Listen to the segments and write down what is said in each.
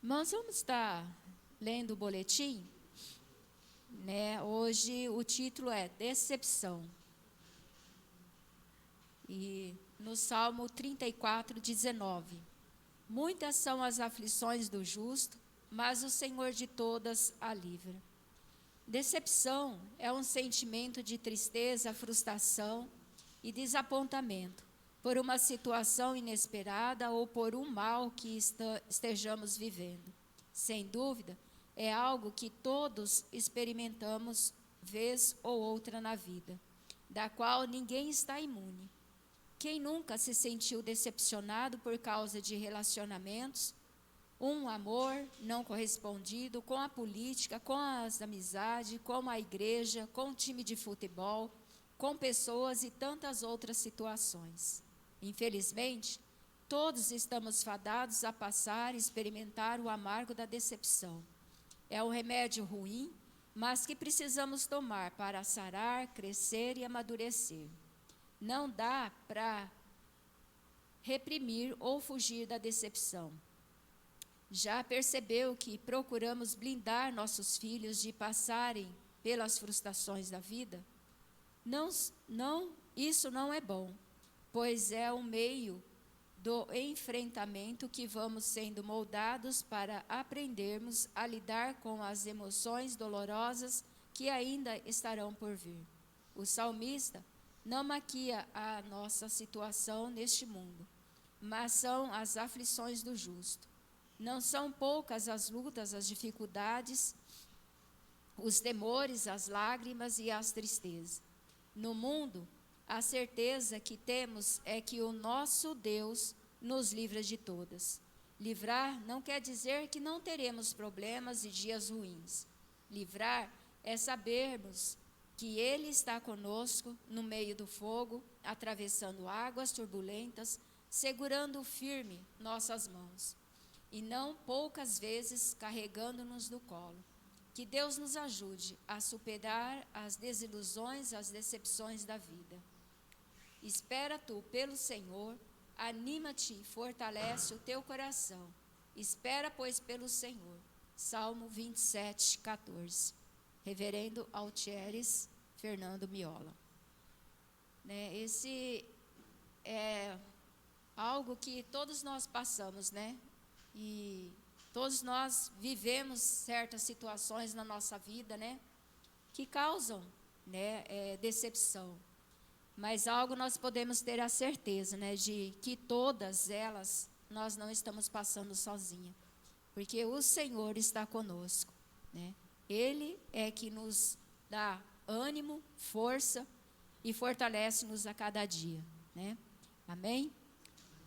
Nós vamos estar lendo o boletim, né? Hoje o título é Decepção. E no Salmo 34, 19. Muitas são as aflições do justo, mas o Senhor de todas a livra. Decepção é um sentimento de tristeza, frustração e desapontamento por uma situação inesperada ou por um mal que estejamos vivendo. Sem dúvida, é algo que todos experimentamos vez ou outra na vida, da qual ninguém está imune. Quem nunca se sentiu decepcionado por causa de relacionamentos, um amor não correspondido com a política, com as amizades, com a igreja, com o time de futebol, com pessoas e tantas outras situações? Infelizmente, todos estamos fadados a passar e experimentar o amargo da decepção. É um remédio ruim, mas que precisamos tomar para sarar, crescer e amadurecer. Não dá para reprimir ou fugir da decepção. Já percebeu que procuramos blindar nossos filhos de passarem pelas frustrações da vida? Isso não é bom, pois é o meio do enfrentamento que vamos sendo moldados para aprendermos a lidar com as emoções dolorosas que ainda estarão por vir. O salmista não maquia a nossa situação neste mundo, mas são as aflições do justo. Não são poucas as lutas, as dificuldades, os temores, as lágrimas e as tristezas. No mundo, a certeza que temos é que o nosso Deus nos livra de todas. Livrar não quer dizer que não teremos problemas e dias ruins. Livrar é sabermos que Ele está conosco no meio do fogo, atravessando águas turbulentas, segurando firme nossas mãos. E não poucas vezes carregando-nos no colo. Que Deus nos ajude a superar as desilusões, as decepções da vida. Espera tu pelo Senhor, anima-te e fortalece o teu coração. Espera, pois, pelo Senhor. Salmo 27, 14. Reverendo Altieres Fernando Miola. Esse é algo que todos nós passamos, né? E todos nós vivemos certas situações na nossa vida, né? Que causam, decepção. Mas algo nós podemos ter a certeza, né? De que todas elas nós não estamos passando sozinha. Porque o Senhor está conosco, né? Ele é que nos dá ânimo, força e fortalece-nos a cada dia, né? Amém?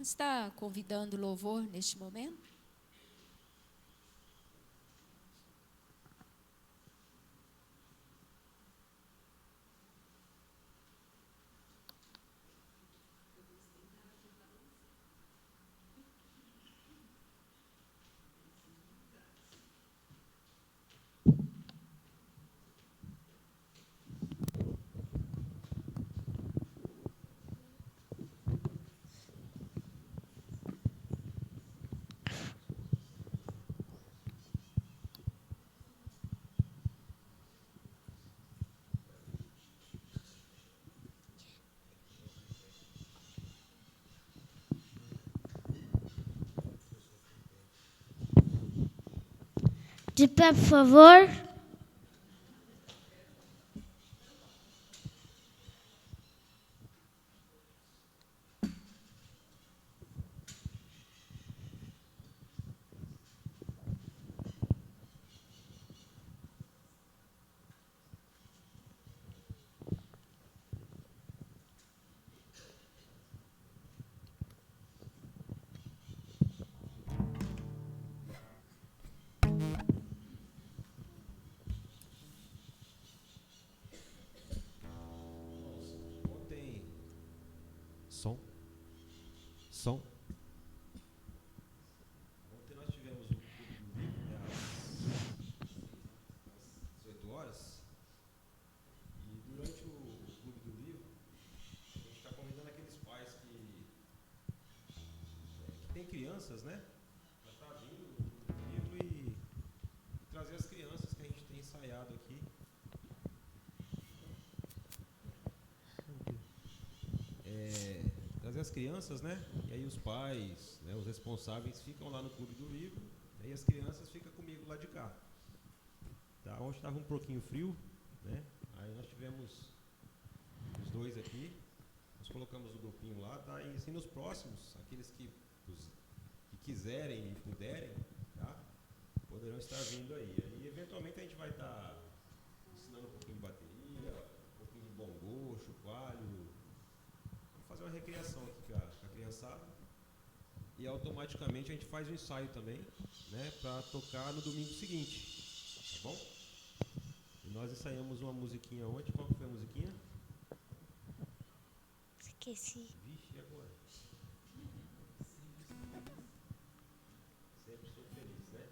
Está convidando o louvor neste momento? De pé, por favor. Som. Ontem nós tivemos o Clube do Livro, né, às 18 horas. E durante o Clube do Livro, a gente está convidando aqueles pais que têm crianças, né? Para estar vindo no Clube do Livro crianças, né? E aí os pais, né, os responsáveis ficam lá no Clube do Livro, e as crianças ficam comigo lá de cá. Tá? Hoje estava um pouquinho frio, né? Aí nós tivemos os dois aqui, nós colocamos o grupinho lá, tá? E assim nos próximos, aqueles que quiserem e puderem, tá? Poderão estar vindo aí. E eventualmente a gente vai estar ensinando um pouquinho de bateria, um pouquinho de bongô, chocalho. Vamos fazer uma recriação aqui com a criançada. E automaticamente a gente faz um ensaio também, né? Para tocar no domingo seguinte. Tá bom? E nós ensaiamos uma musiquinha ontem. Qual foi a musiquinha? Esqueci. Vixe, e agora? Sempre sou feliz, né?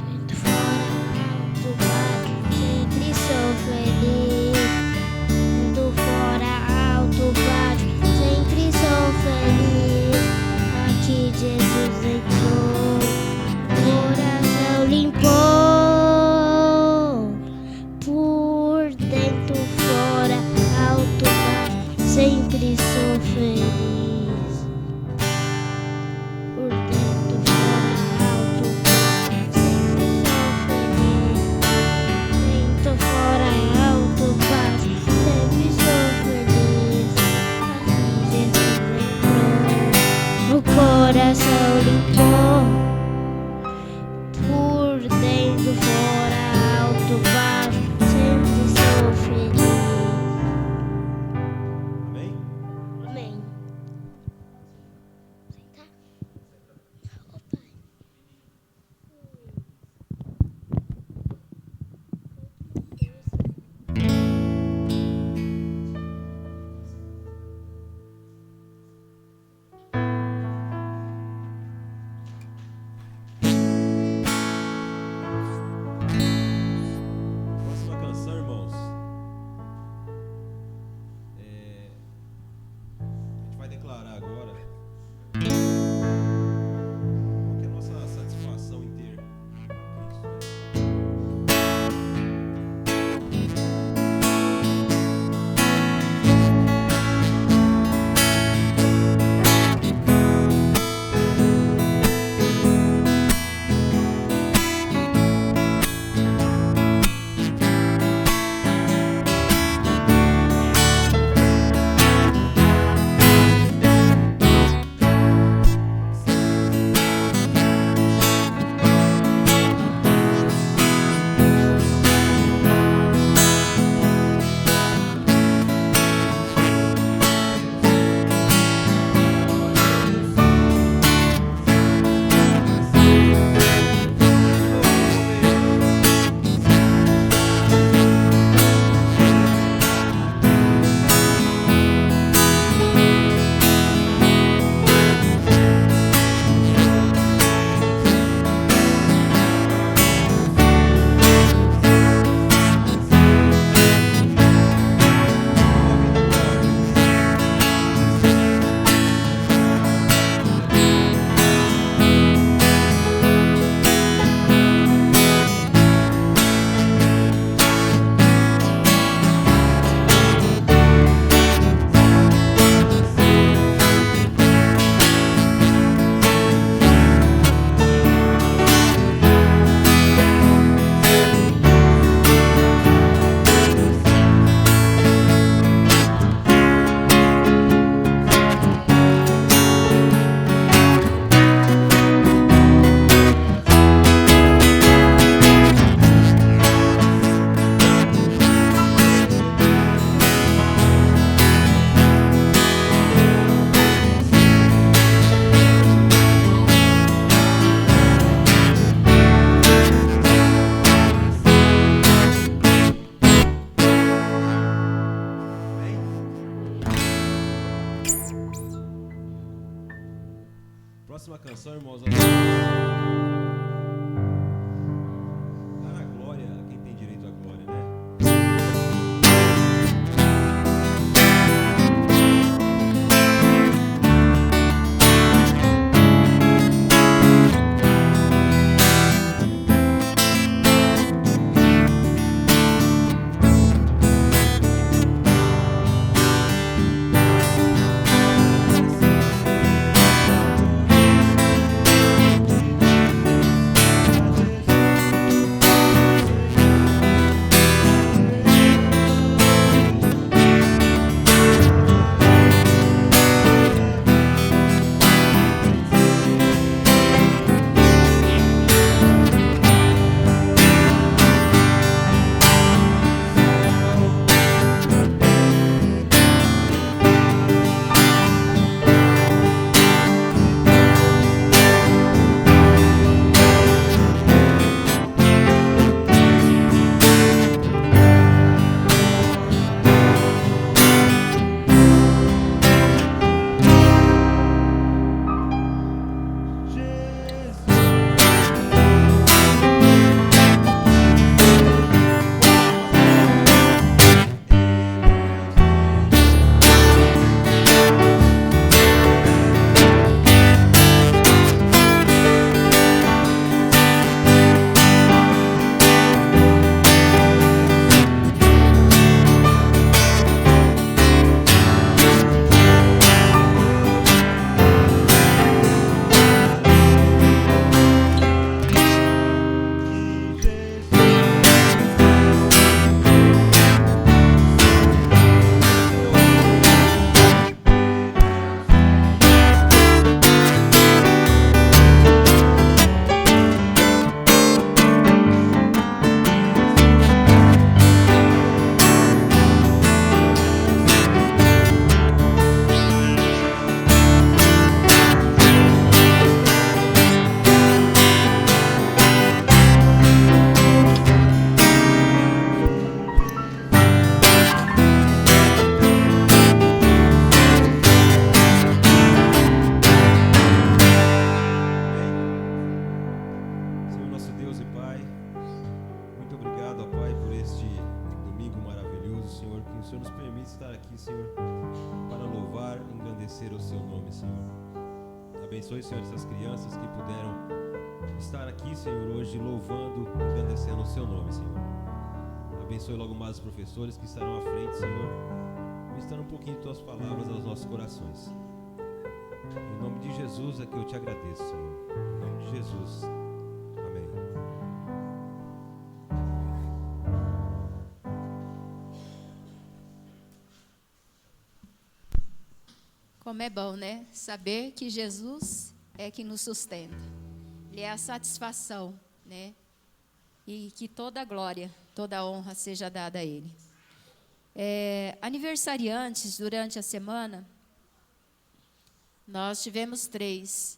Vento fora, alto, baixo, sempre sou feliz. Vento fora, alto, baixo, sempre sou feliz. Aqui Jesus entrou, coração limpou. Por dentro, fora, alto, baixo, sempre sou feliz. Por dentro, fora, alto, baixo, sempre sou feliz. Dentro, fora, alto, baixo, sempre sou feliz. Aqui Jesus entrou, o coração limpou. Por dentro, fora, alto, baixo, sempre sou feliz. Amém? Amém. Sentar? Ô pai. Próxima canção, irmãos. A gente vai declarar agora qual que é a nossa satisfação em ter Cristo, né? Próxima canção, irmãos. Dar a glória a quem tem direito à glória, né? Deus e Pai, muito obrigado, ó Pai, por este domingo maravilhoso, Senhor, que o Senhor nos permite estar aqui, Senhor, para louvar e engrandecer o Seu nome, Senhor. Abençoe, Senhor, essas crianças que puderam estar aqui, Senhor, hoje louvando e engrandecendo o Seu nome, Senhor. Abençoe logo mais os professores que estarão à frente, Senhor, ministrando um pouquinho de Tuas palavras aos nossos corações. Em nome de Jesus é que eu te agradeço, Senhor. Em nome de Jesus. Amém. Como é bom, né? Saber que Jesus é que nos sustenta. Ele é a satisfação, né? E que toda a glória, toda a honra seja dada a Ele. Aniversariantes, durante a semana, nós tivemos 3.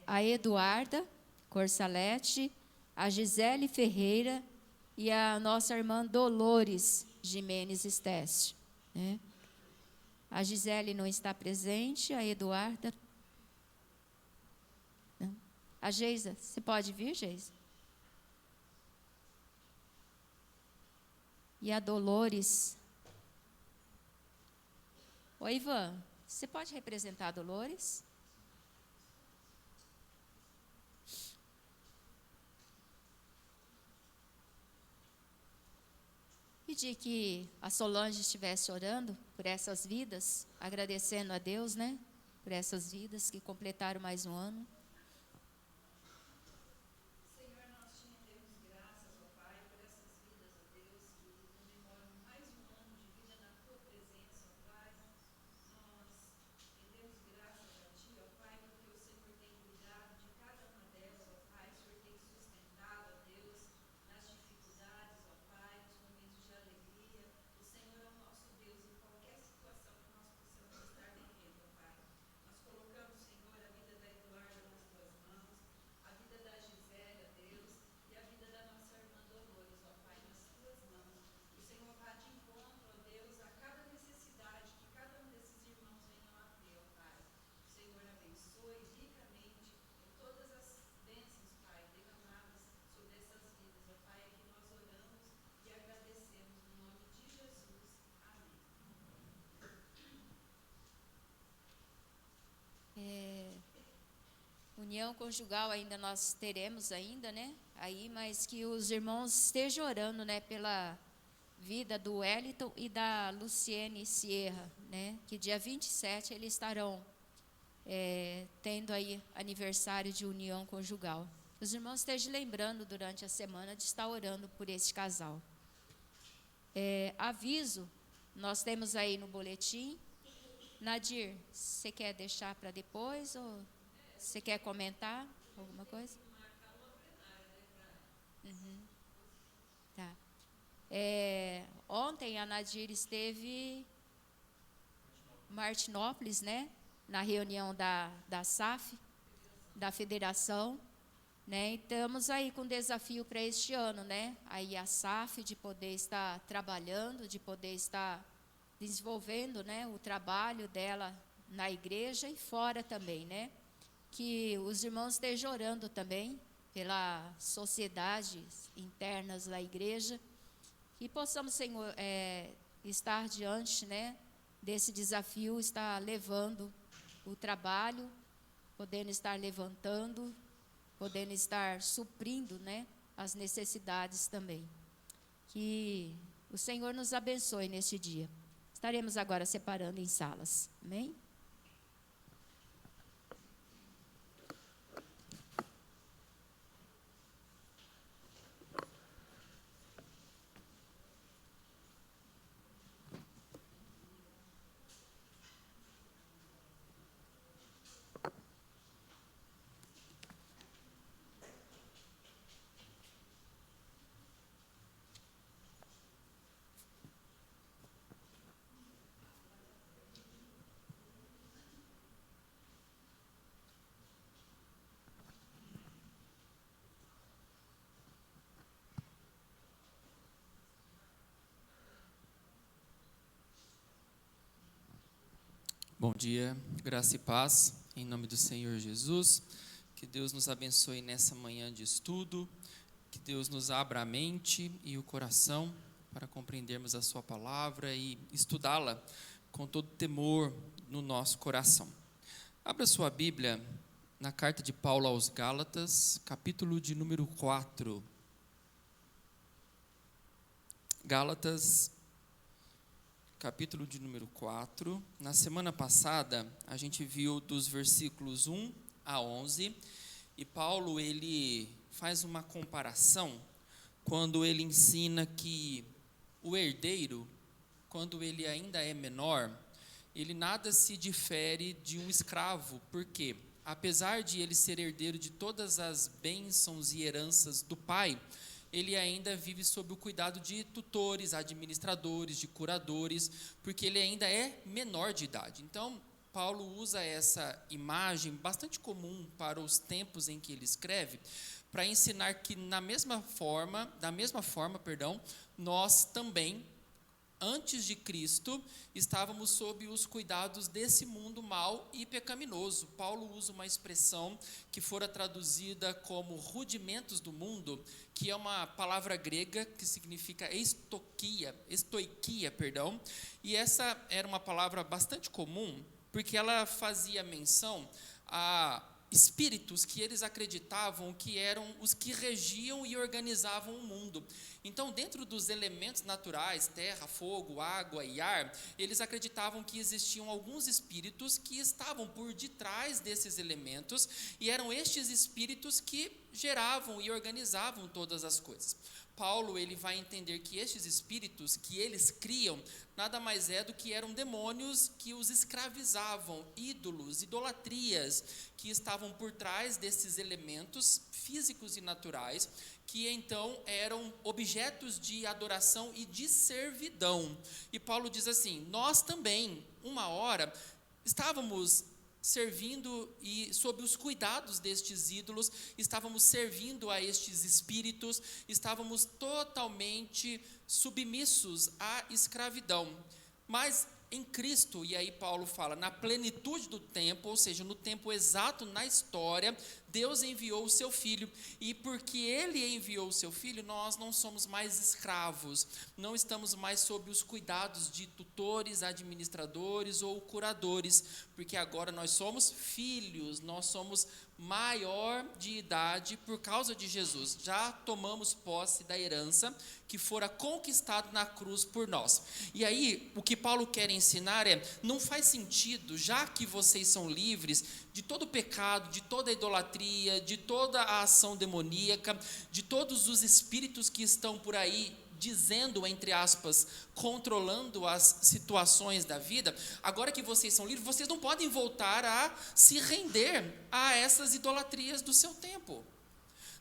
A Eduarda Corsalete, a Gisele Ferreira e a nossa irmã Dolores Jimenez Steste, né? A Gisele não está presente, a Eduarda... Não. A Geisa, você pode vir, Geisa? E a Dolores... Oi, Ivan, você pode representar a Dolores? Pedi que a Solange estivesse orando por essas vidas, agradecendo a Deus, né? Por essas vidas que completaram mais um ano. União conjugal ainda nós teremos ainda, né? Aí, mas que os irmãos estejam orando, né? Pela vida do Wellington e da Luciene Sierra, né? Que dia 27 eles estarão tendo aí aniversário de união conjugal. Os irmãos estejam lembrando durante a semana de estar orando por esse casal. Aviso, nós temos aí no boletim. Nadir, você quer deixar para depois ou você quer comentar alguma coisa? Uhum. Tá. Ontem a Nadir esteve em Martinópolis, né? Na reunião da SAF, da federação, né? E estamos aí com um desafio para este ano, né? Aí a SAF de poder estar trabalhando, de poder estar desenvolvendo, né? O trabalho dela na igreja e fora também, né? Que os irmãos estejam orando também pelas sociedades internas da igreja e possamos, Senhor, estar diante, né, desse desafio, estar levando o trabalho, podendo estar levantando, podendo estar suprindo, né, as necessidades também. Que o Senhor nos abençoe neste dia. Estaremos agora separando em salas. Amém? Bom dia, graça e paz, em nome do Senhor Jesus. Que Deus nos abençoe nessa manhã de estudo, que Deus nos abra a mente e o coração para compreendermos a sua palavra e estudá-la com todo temor no nosso coração. Abra sua Bíblia na carta de Paulo aos Gálatas, capítulo de número 4. Gálatas, capítulo de número 4. Na semana passada, a gente viu dos versículos 1 a 11, e Paulo, ele faz uma comparação quando ele ensina que o herdeiro, quando ele ainda é menor, ele nada se difere de um escravo, porque apesar de ele ser herdeiro de todas as bênçãos e heranças do pai, ele ainda vive sob o cuidado de tutores, administradores, de curadores, porque ele ainda é menor de idade. Então, Paulo usa essa imagem bastante comum para os tempos em que ele escreve, para ensinar que da mesma forma, nós também, antes de Cristo, estávamos sob os cuidados desse mundo mau e pecaminoso. Paulo usa uma expressão que fora traduzida como rudimentos do mundo, que é uma palavra grega que significa estoiquia, e essa era uma palavra bastante comum, porque ela fazia menção a espíritos que eles acreditavam que eram os que regiam e organizavam o mundo. Então, dentro dos elementos naturais, terra, fogo, água e ar, eles acreditavam que existiam alguns espíritos que estavam por detrás desses elementos, e eram estes espíritos que geravam e organizavam todas as coisas. Paulo, ele vai entender que estes espíritos que eles criam, nada mais é do que eram demônios que os escravizavam, ídolos, idolatrias, que estavam por trás desses elementos físicos e naturais, que então eram objetos de adoração e de servidão. E Paulo diz assim: nós também, uma hora, estávamos servindo e sob os cuidados destes ídolos, estávamos servindo a estes espíritos, estávamos totalmente submissos à escravidão. Mas em Cristo, e aí Paulo fala, na plenitude do tempo, ou seja, no tempo exato na história, Deus enviou o seu Filho, e porque Ele enviou o seu Filho, nós não somos mais escravos, não estamos mais sob os cuidados de tutores, administradores ou curadores, porque agora nós somos filhos, nós somos maior de idade por causa de Jesus, já tomamos posse da herança que fora conquistado na cruz por nós. E aí, o que Paulo quer ensinar é, não faz sentido, já que vocês são livres de todo o pecado, de toda a idolatria, de toda a ação demoníaca, de todos os espíritos que estão por aí dizendo, entre aspas, controlando as situações da vida, agora que vocês são livres, vocês não podem voltar a se render a essas idolatrias do seu tempo.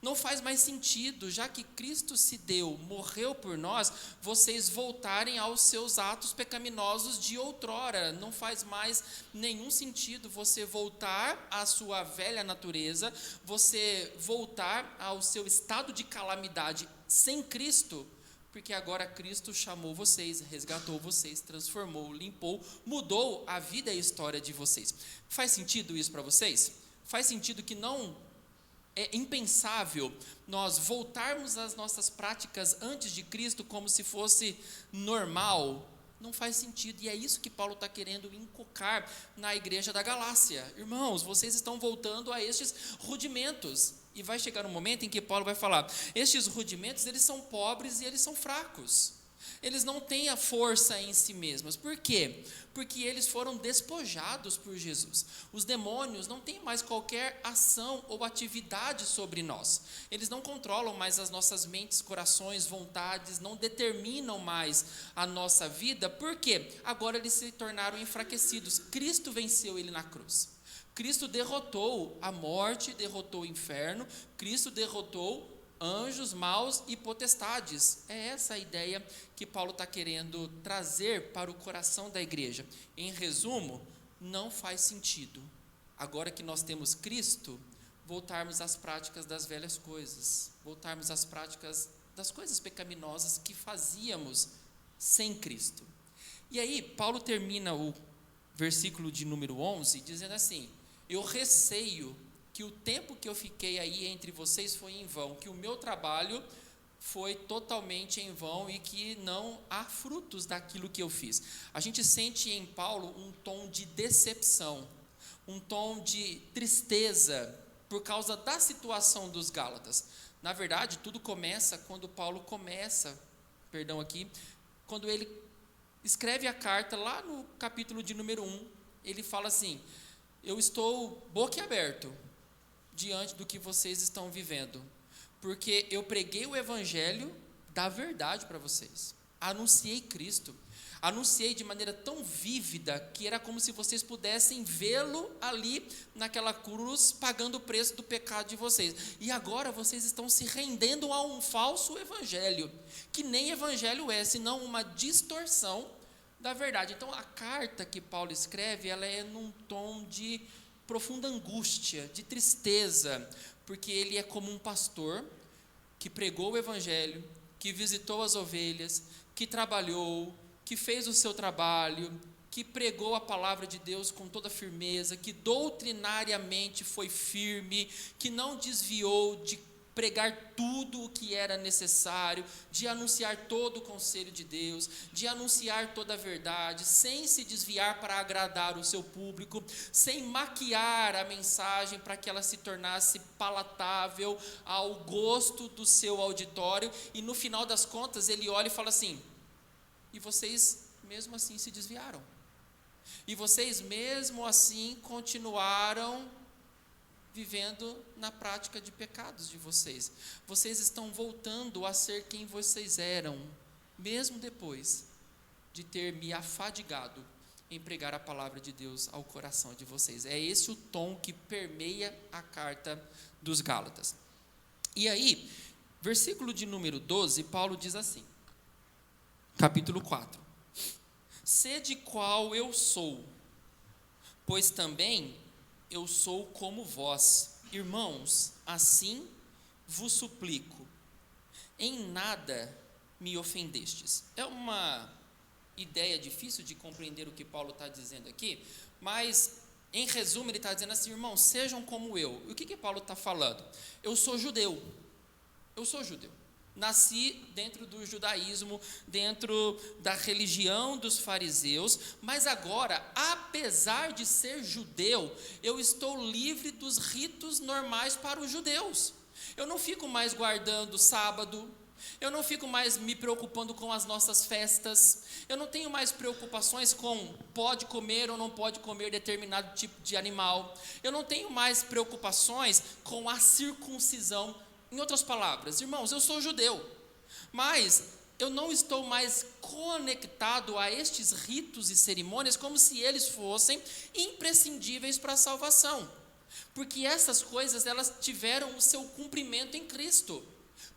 Não faz mais sentido, já que Cristo se deu, morreu por nós, vocês voltarem aos seus atos pecaminosos de outrora. Não faz mais nenhum sentido você voltar à sua velha natureza, você voltar ao seu estado de calamidade sem Cristo, porque agora Cristo chamou vocês, resgatou vocês, transformou, limpou, mudou a vida e a história de vocês. Faz sentido isso para vocês? Faz sentido que não é impensável nós voltarmos às nossas práticas antes de Cristo como se fosse normal? Não faz sentido, e é isso que Paulo está querendo inculcar na igreja da Galácia. Irmãos, vocês estão voltando a estes rudimentos, e vai chegar um momento em que Paulo vai falar, estes rudimentos, eles são pobres e eles são fracos, eles não têm a força em si mesmos. Por quê? Porque eles foram despojados por Jesus. Os demônios não têm mais qualquer ação ou atividade sobre nós. Eles não controlam mais as nossas mentes, corações, vontades, não determinam mais a nossa vida. Por quê? Agora eles se tornaram enfraquecidos. Cristo venceu ele na cruz. Cristo derrotou a morte, derrotou o inferno, Cristo derrotou anjos maus e potestades. É essa a ideia que Paulo está querendo trazer para o coração da igreja. Em resumo, não faz sentido, agora que nós temos Cristo, voltarmos às práticas das velhas coisas, voltarmos às práticas das coisas pecaminosas que fazíamos sem Cristo. E aí, Paulo termina o versículo de número 11, dizendo assim, eu receio que o tempo que eu fiquei aí entre vocês foi em vão, que o meu trabalho foi totalmente em vão e que não há frutos daquilo que eu fiz. A gente sente em Paulo um tom de decepção, um tom de tristeza por causa da situação dos Gálatas. Na verdade, tudo começa quando Paulo quando ele escreve a carta lá no capítulo de número 1, ele fala assim: eu estou boquiaberto diante do que vocês estão vivendo, porque eu preguei o evangelho da verdade para vocês, anunciei Cristo, anunciei de maneira tão vívida que era como se vocês pudessem vê-lo ali naquela cruz, pagando o preço do pecado de vocês, e agora vocês estão se rendendo a um falso evangelho, que nem evangelho é, senão uma distorção da verdade. Então a carta que Paulo escreve, ela é num tom de profunda angústia, de tristeza, porque ele é como um pastor que pregou o evangelho, que visitou as ovelhas, que trabalhou, que fez o seu trabalho, que pregou a palavra de Deus com toda firmeza, que doutrinariamente foi firme, que não desviou de pregar tudo o que era necessário, de anunciar todo o conselho de Deus, de anunciar toda a verdade, sem se desviar para agradar o seu público, sem maquiar a mensagem para que ela se tornasse palatável ao gosto do seu auditório, e no final das contas ele olha e fala assim: e vocês mesmo assim se desviaram, e vocês mesmo assim continuaram vivendo na prática de pecados de vocês. Vocês estão voltando a ser quem vocês eram, mesmo depois de ter me afadigado em pregar a palavra de Deus ao coração de vocês. É esse o tom que permeia a carta dos Gálatas. E aí, versículo de número 12, Paulo diz assim, capítulo 4: sede qual eu sou, pois também eu sou como vós, irmãos, assim vos suplico, em nada me ofendestes. É uma ideia difícil de compreender o que Paulo está dizendo aqui, mas em resumo ele está dizendo assim: irmãos, sejam como eu. E o que Paulo está falando? Eu sou judeu, nasci dentro do judaísmo, dentro da religião dos fariseus, mas agora, apesar de ser judeu, eu estou livre dos ritos normais para os judeus. Eu não fico mais guardando sábado, eu não fico mais me preocupando com as nossas festas, eu não tenho mais preocupações com pode comer ou não pode comer determinado tipo de animal, eu não tenho mais preocupações com a circuncisão. Em outras palavras, irmãos, eu sou judeu, mas eu não estou mais conectado a estes ritos e cerimônias como se eles fossem imprescindíveis para a salvação, porque essas coisas, elas tiveram o seu cumprimento em Cristo.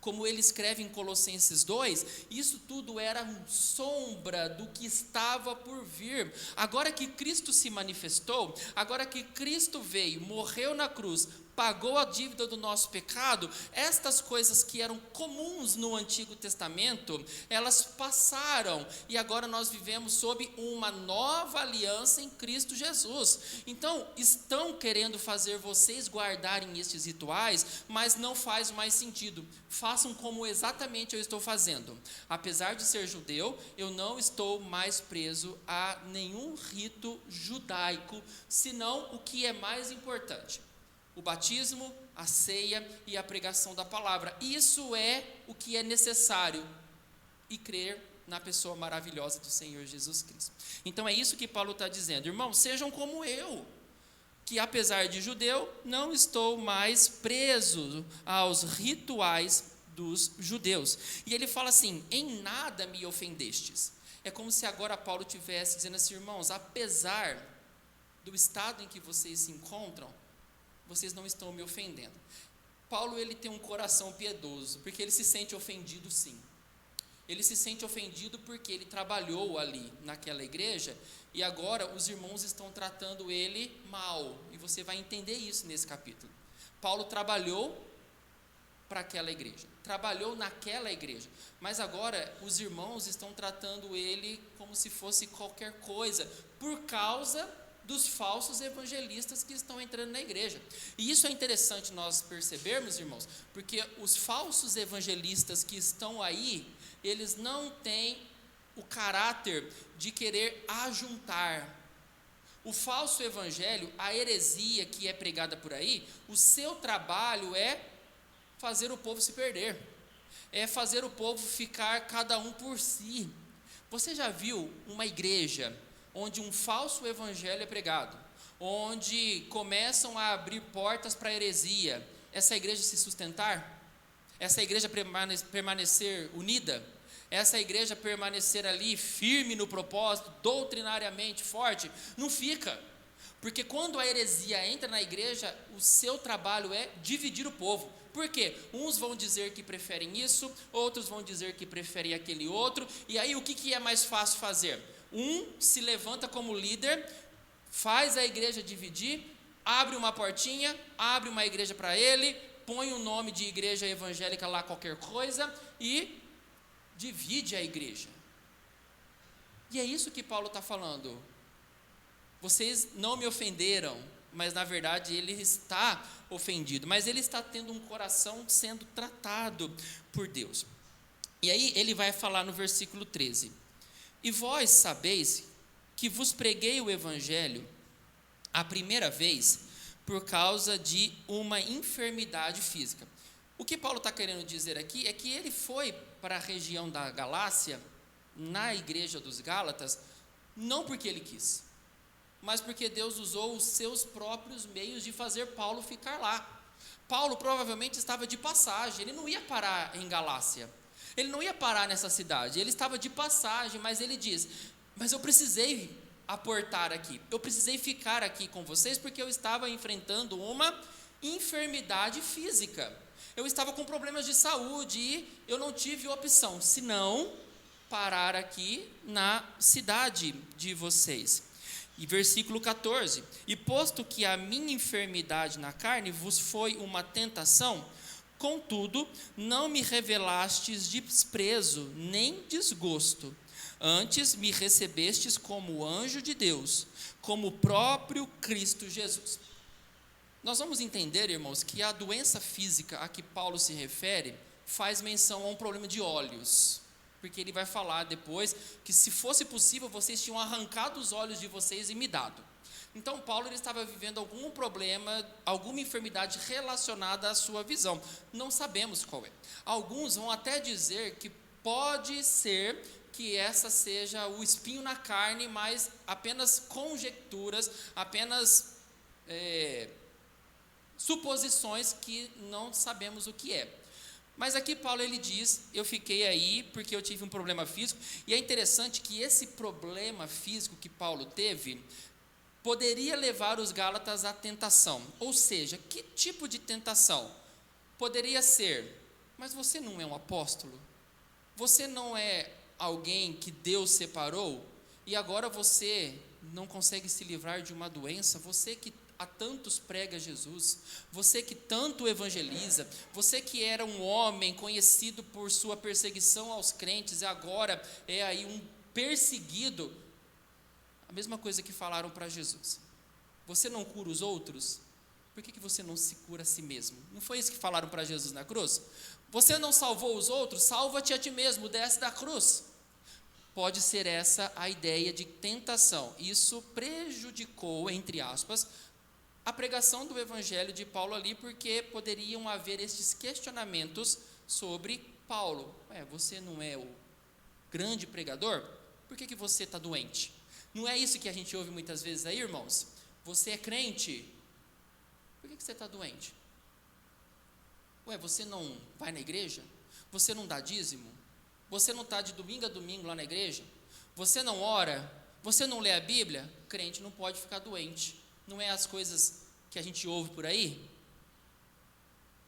Como ele escreve em Colossenses 2, isso tudo era sombra do que estava por vir. Agora que Cristo se manifestou, agora que Cristo veio, morreu na cruz, pagou a dívida do nosso pecado, estas coisas que eram comuns no Antigo Testamento, elas passaram, e agora nós vivemos sob uma nova aliança em Cristo Jesus. Então, estão querendo fazer vocês guardarem estes rituais, mas não faz mais sentido. Façam como exatamente eu estou fazendo. Apesar de ser judeu, eu não estou mais preso a nenhum rito judaico, senão o que é mais importante: o batismo, a ceia e a pregação da palavra. Isso é o que é necessário, e crer na pessoa maravilhosa do Senhor Jesus Cristo. Então é isso que Paulo está dizendo: irmãos, sejam como eu, que apesar de judeu, não estou mais preso aos rituais dos judeus. E ele fala assim: em nada me ofendestes. É como se agora Paulo estivesse dizendo assim: irmãos, apesar do estado em que vocês se encontram, vocês não estão me ofendendo. Paulo, ele tem um coração piedoso, porque ele se sente ofendido, sim. Ele se sente ofendido porque ele trabalhou ali naquela igreja, e agora os irmãos estão tratando ele mal, e você vai entender isso nesse capítulo. Paulo trabalhou para aquela igreja, trabalhou naquela igreja, mas agora os irmãos estão tratando ele como se fosse qualquer coisa, por causa dos falsos evangelistas que estão entrando na igreja. E isso é interessante nós percebermos, irmãos, porque os falsos evangelistas que estão aí, eles não têm o caráter de querer ajuntar. O falso evangelho, a heresia que é pregada por aí, o seu trabalho é fazer o povo se perder, é fazer o povo ficar cada um por si. Você já viu uma igreja onde um falso evangelho é pregado, onde começam a abrir portas para a heresia, essa igreja se sustentar? Essa igreja permanecer unida? Essa igreja permanecer ali firme no propósito, doutrinariamente forte? Não fica, porque quando a heresia entra na igreja, o seu trabalho é dividir o povo. Por quê? Uns vão dizer que preferem isso, outros vão dizer que preferem aquele outro, e aí o que é mais fácil fazer? Um se levanta como líder, faz a igreja dividir, abre uma portinha, abre uma igreja para ele, põe o nome de igreja evangélica lá, qualquer coisa, e divide a igreja. E é isso que Paulo está falando. Vocês não me ofenderam, mas na verdade ele está ofendido, mas ele está tendo um coração sendo tratado por Deus. E aí ele vai falar no versículo 13: e vós sabeis que vos preguei o evangelho a primeira vez por causa de uma enfermidade física. O que Paulo está querendo dizer aqui é que ele foi para a região da Galácia, na igreja dos Gálatas, não porque ele quis, mas porque Deus usou os seus próprios meios de fazer Paulo ficar lá. Paulo provavelmente estava de passagem, ele não ia parar em Galácia, ele não ia parar nessa cidade, ele estava de passagem, mas ele diz: mas eu precisei aportar aqui, eu precisei ficar aqui com vocês, porque eu estava enfrentando uma enfermidade física, eu estava com problemas de saúde, e eu não tive opção, senão parar aqui na cidade de vocês. E versículo 14: e posto que a minha enfermidade na carne vos foi uma tentação, contudo não me revelastes desprezo nem desgosto, antes me recebestes como anjo de Deus, como o próprio Cristo Jesus. Nós vamos entender, irmãos, que a doença física a que Paulo se refere faz menção a um problema de olhos, porque ele vai falar depois que, se fosse possível, vocês tinham arrancado os olhos de vocês e me dado. Então Paulo, ele estava vivendo algum problema, alguma enfermidade relacionada à sua visão, não sabemos qual é. Alguns vão até dizer que pode ser que essa seja o espinho na carne, mas apenas conjecturas, apenas suposições que não sabemos o que é. Mas aqui Paulo, ele diz: eu fiquei aí porque eu tive um problema físico. E é interessante que esse problema físico que Paulo teve poderia levar os Gálatas à tentação. Ou seja, que tipo de tentação? Poderia ser: mas você não é um apóstolo? Você não é alguém que Deus separou? E agora você não consegue se livrar de uma doença? Você que a tantos prega Jesus, você que tanto evangeliza, você que era um homem conhecido por sua perseguição aos crentes, e agora é aí um perseguido. A mesma coisa que falaram para Jesus: você não cura os outros? Por que você não se cura a si mesmo? Não foi isso que falaram para Jesus na cruz? Você não salvou os outros? Salva-te a ti mesmo, desce da cruz. Pode ser essa a ideia de tentação. Isso prejudicou, entre aspas, a pregação do evangelho de Paulo ali, porque poderiam haver estes questionamentos sobre Paulo. Você não é o grande pregador? Por que você está doente? Não é isso que a gente ouve muitas vezes aí, irmãos? Você é crente? Por que você está doente? Você não vai na igreja? Você não dá dízimo? Você não está de domingo a domingo lá na igreja? Você não ora? Você não lê a Bíblia? Crente não pode ficar doente. Não é as coisas que a gente ouve por aí?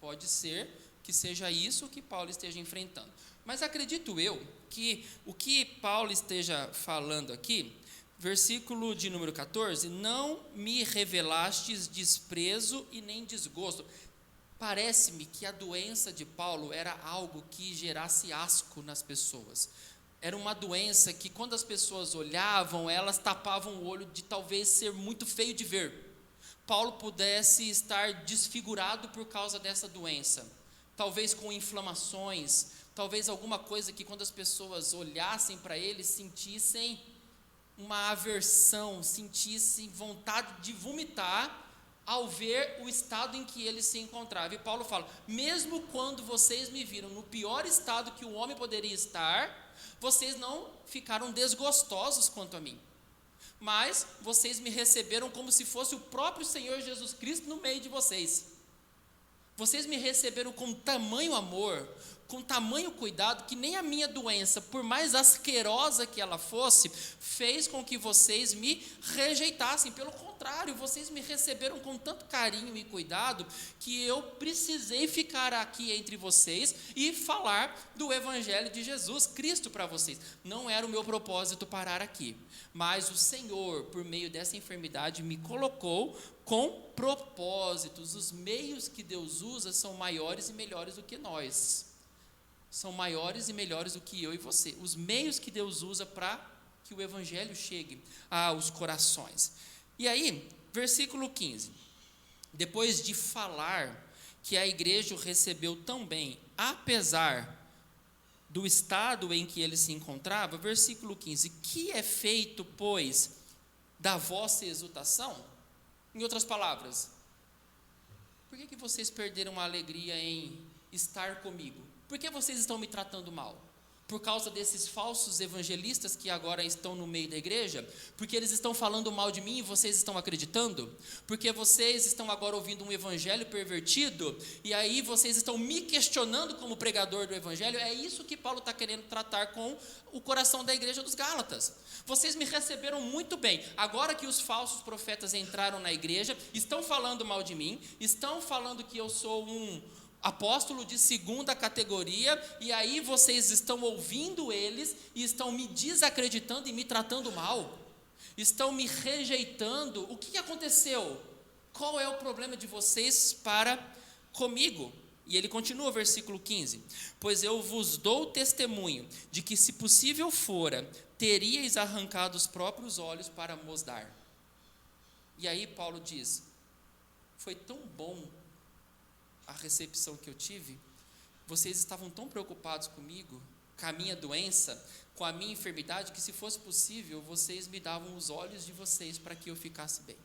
Pode ser que seja isso que Paulo esteja enfrentando. Mas acredito eu que o que Paulo esteja falando aqui, versículo de número 14: não me revelastes desprezo e nem desgosto. Parece-me que a doença de Paulo era algo que gerasse asco nas pessoas. era uma doença que, quando as pessoas olhavam, elas tapavam o olho de talvez ser muito feio de ver. Paulo pudesse estar desfigurado por causa dessa doença, talvez com inflamações, talvez alguma coisa que, quando as pessoas olhassem para ele, sentissem uma aversão, sentissem vontade de vomitar ao ver o estado em que ele se encontrava. E Paulo fala: mesmo quando vocês me viram no pior estado que o homem poderia estar, vocês não ficaram desgostosos quanto a mim, mas vocês me receberam como se fosse o próprio Senhor Jesus Cristo no meio de vocês. Vocês me receberam com tamanho amor, com tamanho cuidado, que nem a minha doença, por mais asquerosa que ela fosse, fez com que vocês me rejeitassem. Pelo contrário, vocês me receberam com tanto carinho e cuidado, que eu precisei ficar aqui entre vocês e falar do Evangelho de Jesus Cristo para vocês. Não era o meu propósito parar aqui, mas o Senhor, por meio dessa enfermidade, me colocou com propósitos. Os meios que Deus usa são maiores e melhores do que nós. São maiores e melhores do que eu e você. Os meios que Deus usa para que o Evangelho chegue aos corações. E aí, versículo 15. Depois de falar que a igreja o recebeu tão bem, apesar do estado em que ele se encontrava, versículo 15. Que é feito, pois, da vossa exultação? Em outras palavras, por que vocês perderam a alegria em estar comigo? Por que vocês estão me tratando mal? Por causa desses falsos evangelistas que agora estão no meio da igreja? Porque eles estão falando mal de mim e vocês estão acreditando? Porque vocês estão agora ouvindo um evangelho pervertido e aí vocês estão me questionando como pregador do evangelho? É isso que Paulo está querendo tratar com o coração da igreja dos Gálatas. Vocês me receberam muito bem. Agora que os falsos profetas entraram na igreja, estão falando mal de mim, estão falando que eu sou um apóstolo de segunda categoria, e aí vocês estão ouvindo eles e estão me desacreditando e me tratando mal, estão me rejeitando. O que aconteceu? Qual é o problema de vocês para comigo? E ele continua, versículo 15: pois eu vos dou testemunho de que, se possível fora, teríeis arrancado os próprios olhos para mos dar. E aí Paulo diz: foi tão bom a recepção que eu tive, vocês estavam tão preocupados comigo, com a minha doença, com a minha enfermidade, que, se fosse possível, vocês me davam os olhos de vocês para que eu ficasse bem.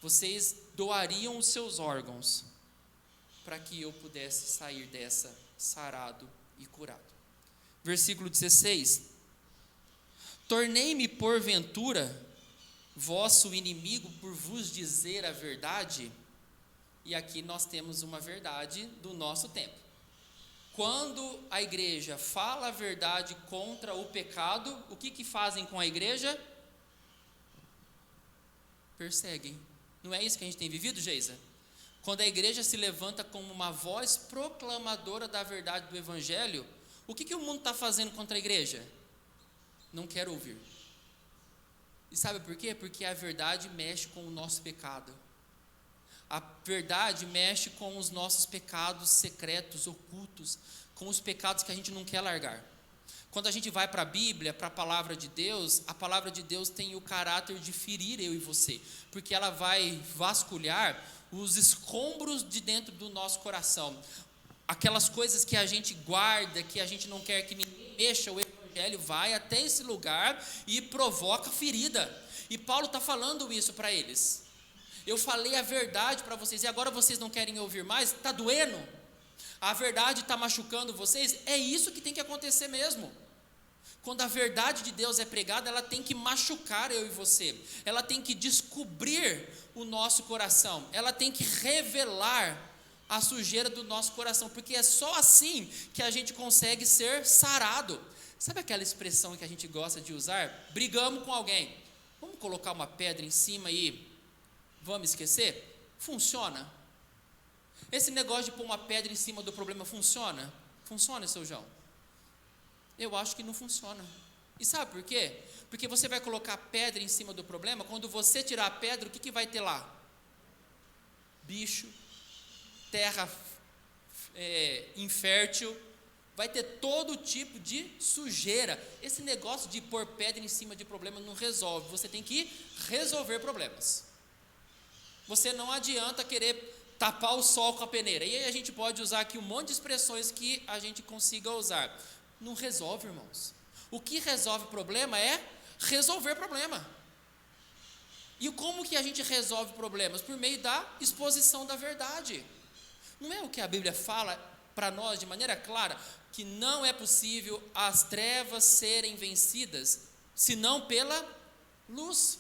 Vocês doariam os seus órgãos para que eu pudesse sair dessa sarado e curado. Versículo 16: tornei-me porventura vosso inimigo por vos dizer a verdade? E aqui nós temos uma verdade do nosso tempo. Quando a igreja fala a verdade contra o pecado, o que fazem com a igreja? Perseguem. Não é isso que a gente tem vivido, Geisa? Quando a igreja se levanta como uma voz proclamadora da verdade do evangelho, o que o mundo está fazendo contra a igreja? Não quer ouvir. E sabe por quê? Porque a verdade mexe com o nosso pecado. A verdade mexe com os nossos pecados secretos, ocultos, com os pecados que a gente não quer largar. Quando a gente vai para a Bíblia, para a palavra de Deus, a palavra de Deus tem o caráter de ferir eu e você, porque ela vai vasculhar os escombros de dentro do nosso coração, aquelas coisas que a gente guarda, que a gente não quer que ninguém mexa. O evangelho vai até esse lugar e provoca ferida, e Paulo está falando isso para eles. Eu falei a verdade para vocês e agora vocês não querem ouvir mais? Está doendo? A verdade está machucando vocês? É isso que tem que acontecer mesmo. Quando a verdade de Deus é pregada, ela tem que machucar eu e você. Ela tem que descobrir o nosso coração. Ela tem que revelar a sujeira do nosso coração, porque é só assim que a gente consegue ser sarado. Sabe aquela expressão que a gente gosta de usar? Brigamos com alguém. Vamos colocar uma pedra em cima e vamos esquecer? Funciona? Esse negócio de pôr uma pedra em cima do problema funciona? Funciona, seu João? Eu acho que não funciona. E sabe por quê? Porque você vai colocar pedra em cima do problema, quando você tirar a pedra, o que vai ter lá? Bicho, terra infértil, vai ter todo tipo de sujeira. Esse negócio de pôr pedra em cima de problema não resolve, você tem que resolver problemas. Você não adianta querer tapar o sol com a peneira. E aí a gente pode usar aqui um monte de expressões que a gente consiga usar. Não resolve, irmãos. O que resolve problema é resolver problema. E como que a gente resolve problemas? Por meio da exposição da verdade. Não é o que a Bíblia fala para nós de maneira clara, que não é possível as trevas serem vencidas, senão pela luz.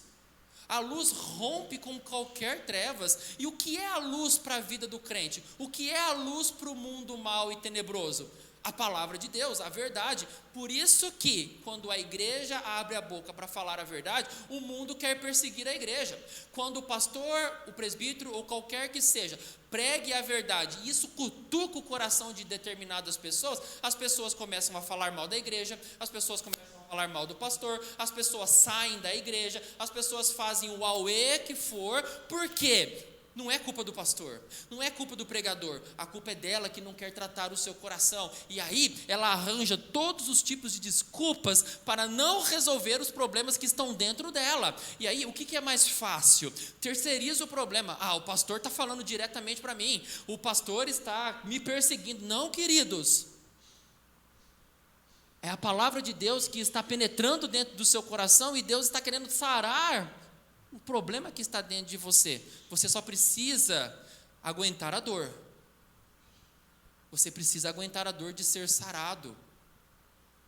A luz rompe com qualquer trevas. E o que é a luz para a vida do crente? O que é a luz para o mundo mau e tenebroso? A palavra de Deus, a verdade. Por isso que, quando a igreja abre a boca para falar a verdade, o mundo quer perseguir a igreja. Quando o pastor, o presbítero ou qualquer que seja, pregue a verdade, e isso cutuca o coração de determinadas pessoas, as pessoas começam a falar mal da igreja, as pessoas começam a falar mal do pastor, as pessoas saem da igreja, as pessoas fazem o auê que for. Por quê? Não é culpa do pastor, não é culpa do pregador, a culpa é dela que não quer tratar o seu coração, e aí ela arranja todos os tipos de desculpas para não resolver os problemas que estão dentro dela. E aí o que é mais fácil? Terceiriza o problema. O pastor está falando diretamente para mim, o pastor está me perseguindo. Não, queridos, é a palavra de Deus que está penetrando dentro do seu coração, e Deus está querendo sarar o problema que está dentro de você. Você só precisa aguentar a dor. Você precisa aguentar a dor de ser sarado.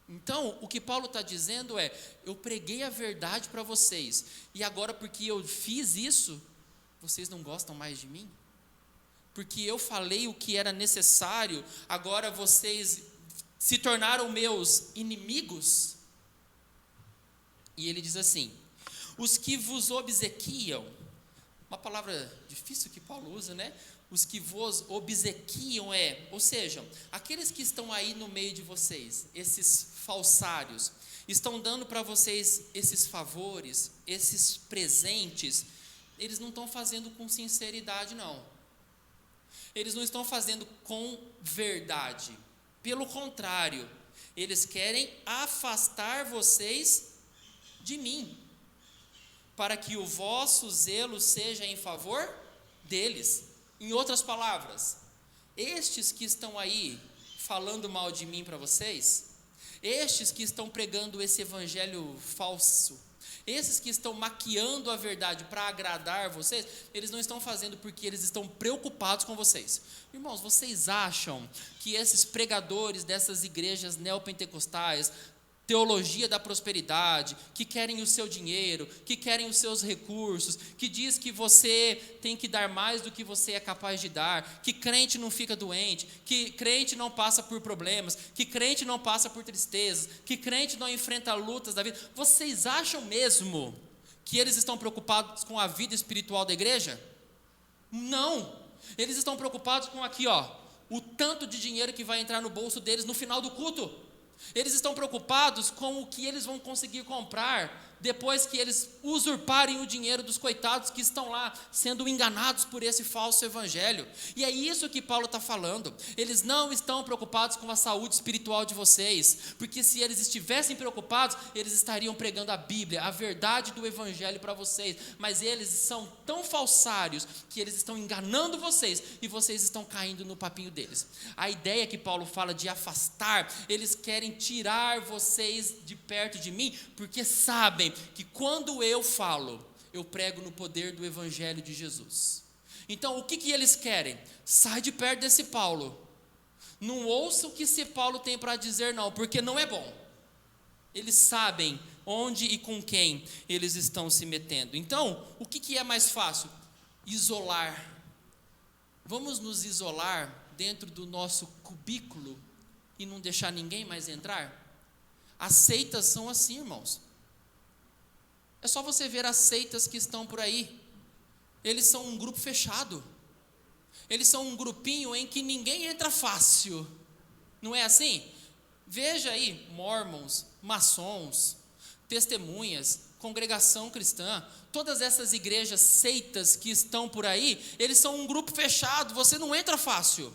Então, o que Paulo está dizendo é: eu preguei a verdade para vocês, e agora porque eu fiz isso, vocês não gostam mais de mim? Porque eu falei o que era necessário, agora vocês se tornaram meus inimigos? E ele diz assim: os que vos obsequiam, uma palavra difícil que Paulo usa, né? Os que vos obsequiam ou seja, aqueles que estão aí no meio de vocês, esses falsários, estão dando para vocês esses favores, esses presentes, eles não estão fazendo com sinceridade, não. Eles não estão fazendo com verdade. Pelo contrário, eles querem afastar vocês de mim, para que o vosso zelo seja em favor deles. Em outras palavras, estes que estão aí falando mal de mim para vocês, estes que estão pregando esse evangelho falso, esses que estão maquiando a verdade para agradar vocês, eles não estão fazendo porque eles estão preocupados com vocês. Irmãos, vocês acham que esses pregadores dessas igrejas neopentecostais, teologia da prosperidade, que querem o seu dinheiro, que querem os seus recursos, que diz que você tem que dar mais do que você é capaz de dar, que crente não fica doente, que crente não passa por problemas, que crente não passa por tristezas, que crente não enfrenta lutas da vida, vocês acham mesmo que eles estão preocupados com a vida espiritual da igreja? Não, eles estão preocupados com o tanto de dinheiro que vai entrar no bolso deles no final do culto. Eles estão preocupados com o que eles vão conseguir comprar depois que eles usurparem o dinheiro dos coitados que estão lá sendo enganados por esse falso evangelho. E é isso que Paulo está falando. Eles não estão preocupados com a saúde espiritual de vocês, porque se eles estivessem preocupados, eles estariam pregando a Bíblia, a verdade do evangelho para vocês, mas eles são tão falsários que eles estão enganando vocês e vocês estão caindo no papinho deles. A ideia que Paulo fala de afastar, eles querem tirar vocês de perto de mim, porque sabem que quando eu falo, eu prego no poder do evangelho de Jesus. Então o que eles querem? Sai de perto desse Paulo, não ouça o que esse Paulo tem para dizer não, porque não é bom. Eles sabem onde e com quem eles estão se metendo. Então o que é mais fácil? Isolar. Vamos nos isolar dentro do nosso cubículo e não deixar ninguém mais entrar? As seitas são assim, irmãos. É só você ver as seitas que estão por aí. Eles são um grupo fechado. Eles são um grupinho em que ninguém entra fácil. Não é assim? Veja aí, mormons, maçons, testemunhas, congregação cristã, todas essas igrejas, seitas que estão por aí, eles são um grupo fechado, você não entra fácil.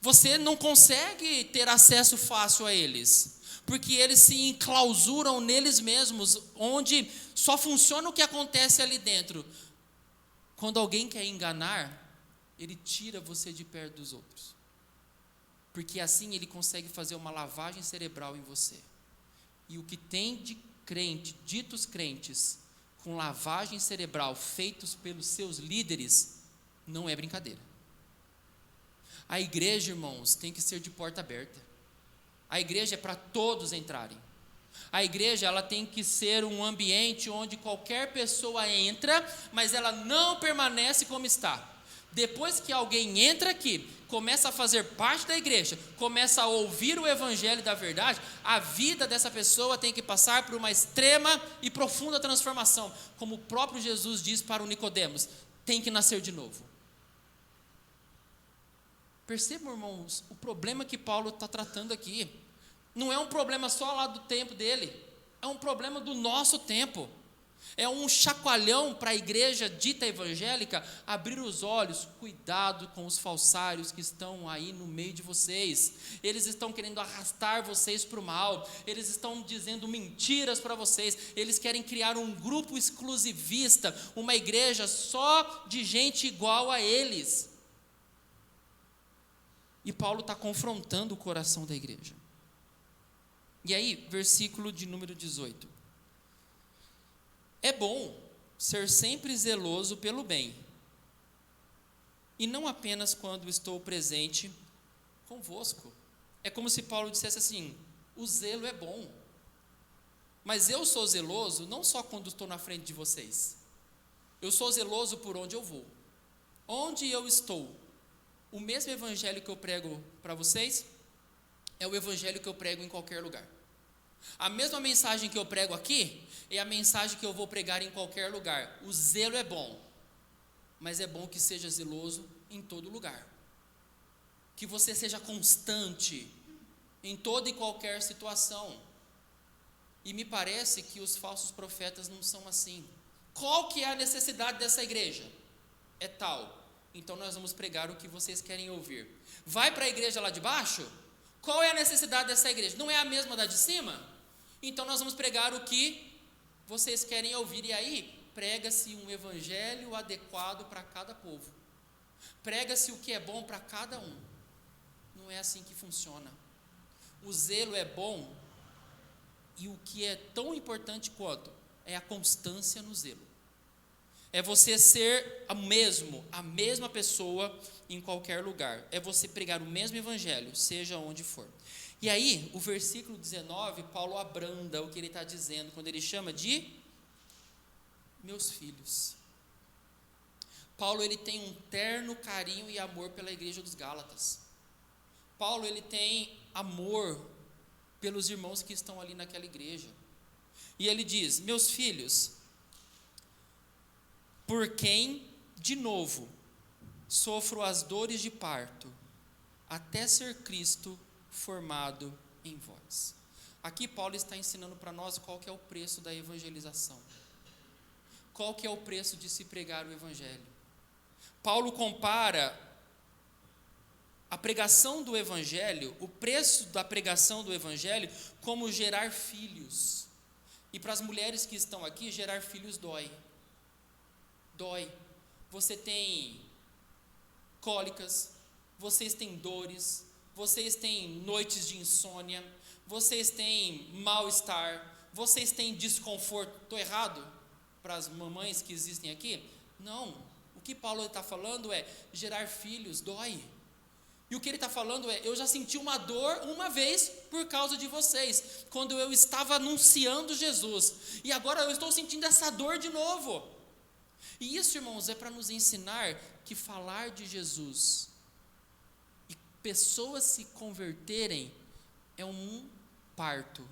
Você não consegue ter acesso fácil a eles, porque eles se enclausuram neles mesmos, onde só funciona o que acontece ali dentro. Quando alguém quer enganar, ele tira você de perto dos outros, porque assim ele consegue fazer uma lavagem cerebral em você. E o que tem de crente, ditos crentes, com lavagem cerebral feitos pelos seus líderes, não é brincadeira. A igreja, irmãos, tem que ser de porta aberta. A igreja é para todos entrarem. A igreja, ela tem que ser um ambiente onde qualquer pessoa entra, mas ela não permanece como está. Depois que alguém entra aqui, começa a fazer parte da igreja, começa a ouvir o evangelho da verdade, a vida dessa pessoa tem que passar por uma extrema e profunda transformação, como o próprio Jesus diz para o Nicodemos: tem que nascer de novo. Percebam, irmãos, o problema que Paulo está tratando aqui não é um problema só lá do tempo dele, é um problema do nosso tempo. É um chacoalhão para a igreja dita evangélica abrir os olhos. Cuidado com os falsários que estão aí no meio de vocês. Eles estão querendo arrastar vocês para o mal. Eles estão dizendo mentiras para vocês. Eles querem criar um grupo exclusivista, uma igreja só de gente igual a eles. E Paulo está confrontando o coração da igreja. E aí, versículo de número 18. É bom ser sempre zeloso pelo bem, e não apenas quando estou presente convosco. É como se Paulo dissesse assim: o zelo é bom, mas eu sou zeloso não só quando estou na frente de vocês, eu sou zeloso por onde eu vou. Onde eu estou, o mesmo evangelho que eu prego para vocês é o evangelho que eu prego em qualquer lugar. A mesma mensagem que eu prego aqui é a mensagem que eu vou pregar em qualquer lugar. O zelo é bom, mas é bom que seja zeloso em todo lugar, que você seja constante em toda e qualquer situação. E me parece que os falsos profetas não são assim. Qual que é a necessidade dessa igreja? É tal, então nós vamos pregar o que vocês querem ouvir. Vai para a igreja lá de baixo? Qual é a necessidade dessa igreja? Não é a mesma da de cima? Então nós vamos pregar o que vocês querem ouvir. E aí, prega-se um evangelho adequado para cada povo. Prega-se o que é bom para cada um. Não é assim que funciona. O zelo é bom, e o que é tão importante quanto é a constância no zelo. É você ser a mesma pessoa em qualquer lugar. É você pregar o mesmo evangelho, seja onde for. E aí, o versículo 19, Paulo abranda o que ele está dizendo, quando ele chama de meus filhos. Paulo, ele tem um terno carinho e amor pela igreja dos Gálatas. Paulo, ele tem amor pelos irmãos que estão ali naquela igreja. E ele diz: meus filhos, por quem, de novo, sofro as dores de parto, até ser Cristo formado em vós. Aqui Paulo está ensinando para nós qual que é o preço da evangelização. Qual que é o preço de se pregar o evangelho. Paulo compara a pregação do evangelho, o preço da pregação do evangelho, como gerar filhos. E para as mulheres que estão aqui, gerar filhos dói. Dói. Você tem cólicas, vocês têm dores, vocês têm noites de insônia, vocês têm mal-estar, vocês têm desconforto. Estou errado para as mamães que existem aqui? Não. O que Paulo está falando é gerar filhos dói. E o que ele está falando é: eu já senti uma dor uma vez por causa de vocês, quando eu estava anunciando Jesus, e agora eu estou sentindo essa dor de novo. E isso, irmãos, é para nos ensinar que falar de Jesus e pessoas se converterem é um parto,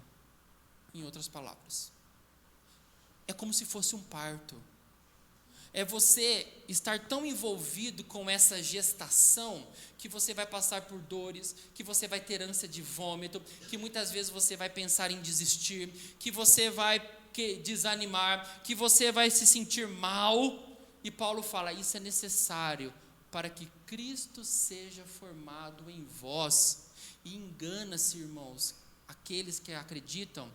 em outras palavras. É como se fosse um parto. É você estar tão envolvido com essa gestação que você vai passar por dores, que você vai ter ânsia de vômito, que muitas vezes você vai pensar em desistir, que você vai desanimar, que você vai se sentir mal. E Paulo fala: isso é necessário para que Cristo seja formado em vós. E engana-se, irmãos, aqueles que acreditam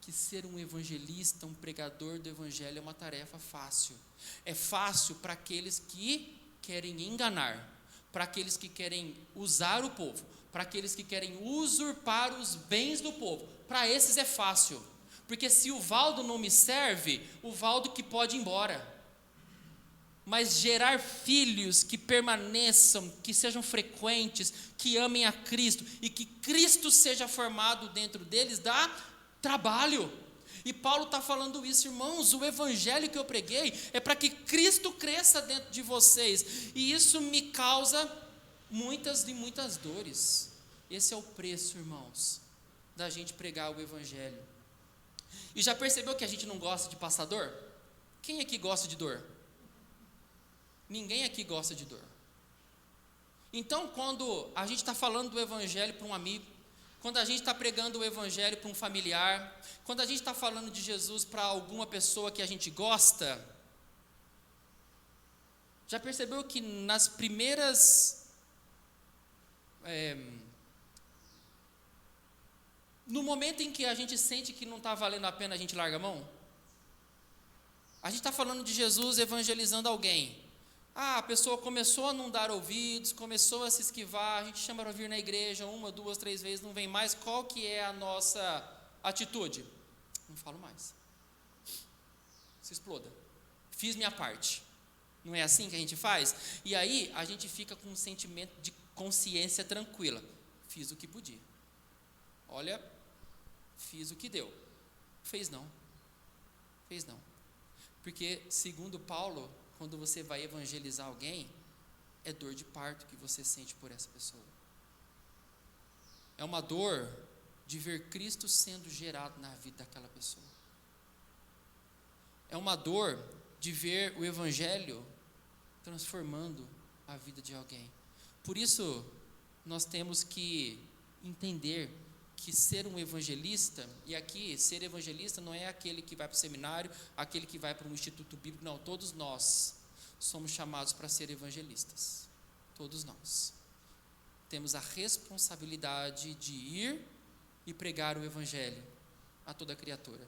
que ser um evangelista, um pregador do evangelho é uma tarefa fácil. É fácil para aqueles que querem enganar, para aqueles que querem usar o povo, para aqueles que querem usurpar os bens do povo. Para esses é fácil, porque se o Valdo não me serve, o Valdo que pode ir embora. Mas gerar filhos que permaneçam, que sejam frequentes, que amem a Cristo e que Cristo seja formado dentro deles, dá trabalho. E Paulo está falando isso, irmãos, o evangelho que eu preguei é para que Cristo cresça dentro de vocês, e isso me causa muitas e muitas dores. Esse é o preço, irmãos, da gente pregar o evangelho. E já percebeu que a gente não gosta de passar dor? Quem aqui gosta de dor? Ninguém aqui gosta de dor. Então, quando a gente está falando do evangelho para um amigo, quando a gente está pregando o evangelho para um familiar, quando a gente está falando de Jesus para alguma pessoa que a gente gosta, já percebeu que nas primeiras... no momento em que a gente sente que não está valendo a pena, a gente larga a mão? A gente está falando de Jesus evangelizando alguém. A pessoa começou a não dar ouvidos, começou a se esquivar, a gente chama para vir na igreja 1, 2, 3 vezes, não vem mais. Qual que é a nossa atitude? Não falo mais. Se exploda. Fiz minha parte. Não é assim que a gente faz? E aí a gente fica com um sentimento de consciência tranquila. Fiz o que podia. Olha, fiz o que deu. Fez não. Fez não. Porque, segundo Paulo, quando você vai evangelizar alguém, é dor de parto que você sente por essa pessoa. É uma dor de ver Cristo sendo gerado na vida daquela pessoa. É uma dor de ver o evangelho transformando a vida de alguém. Por isso, nós temos que entender que ser um evangelista, e aqui ser evangelista não é aquele que vai para o seminário, aquele que vai para um instituto bíblico, não, todos nós somos chamados para ser evangelistas, todos nós temos a responsabilidade de ir e pregar o evangelho a toda criatura.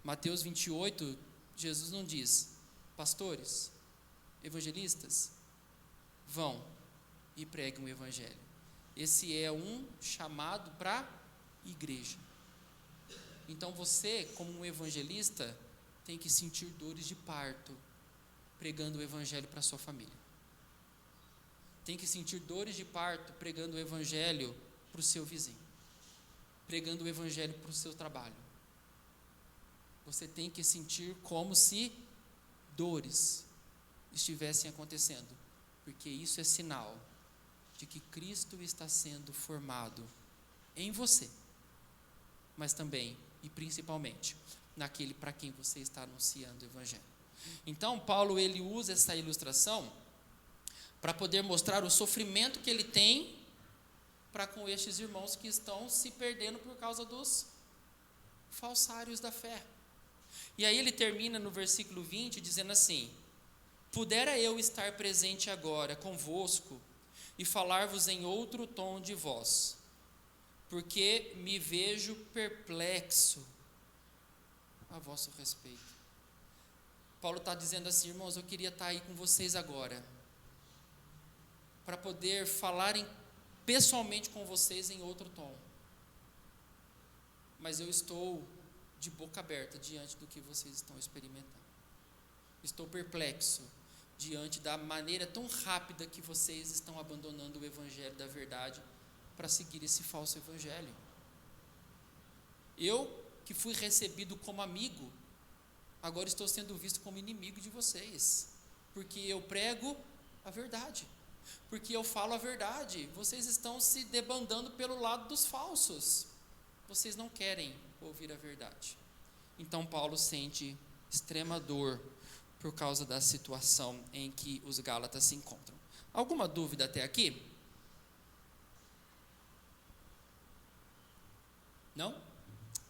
Mateus 28, Jesus não diz, pastores, evangelistas, vão e preguem o evangelho. Esse é um chamado para igreja. Então você, como um evangelista, tem que sentir dores de parto, pregando o evangelho para a sua família. Tem que sentir dores de parto, pregando o evangelho para o seu vizinho, pregando o evangelho para o seu trabalho. Você tem que sentir como se dores estivessem acontecendo, porque isso é sinal de que Cristo está sendo formado em você, mas também e principalmente naquele para quem você está anunciando o evangelho. Então Paulo ele usa essa ilustração para poder mostrar o sofrimento que ele tem para com estes irmãos que estão se perdendo por causa dos falsários da fé. E aí ele termina no versículo 20 dizendo assim: pudera eu estar presente agora convosco e falar-vos em outro tom de voz, porque me vejo perplexo a vosso respeito. Paulo está dizendo assim, irmãos, eu queria estar aí com vocês agora, para poder falar pessoalmente com vocês em outro tom, mas eu estou de boca aberta diante do que vocês estão experimentando. Estou perplexo diante da maneira tão rápida que vocês estão abandonando o evangelho da verdade para seguir esse falso evangelho. Eu, que fui recebido como amigo, agora estou sendo visto como inimigo de vocês, porque eu prego a verdade, porque eu falo a verdade. Vocês estão se debandando pelo lado dos falsos, vocês não querem ouvir a verdade. Então Paulo sente extrema dor por causa da situação em que os Gálatas se encontram. Alguma dúvida até aqui? Não?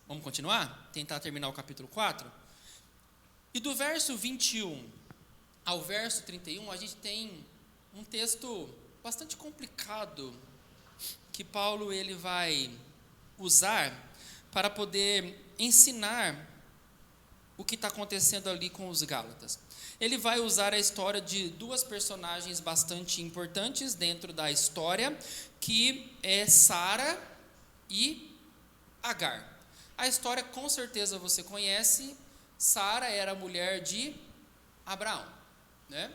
Vamos continuar? Tentar terminar o capítulo 4? E do verso 21 ao verso 31, a gente tem um texto bastante complicado que Paulo ele vai usar para poder ensinar o que está acontecendo ali com os Gálatas. Ele vai usar a história de duas personagens bastante importantes dentro da história, que é Sara e Agar. A história com certeza você conhece. Sara era a mulher de Abraão, né?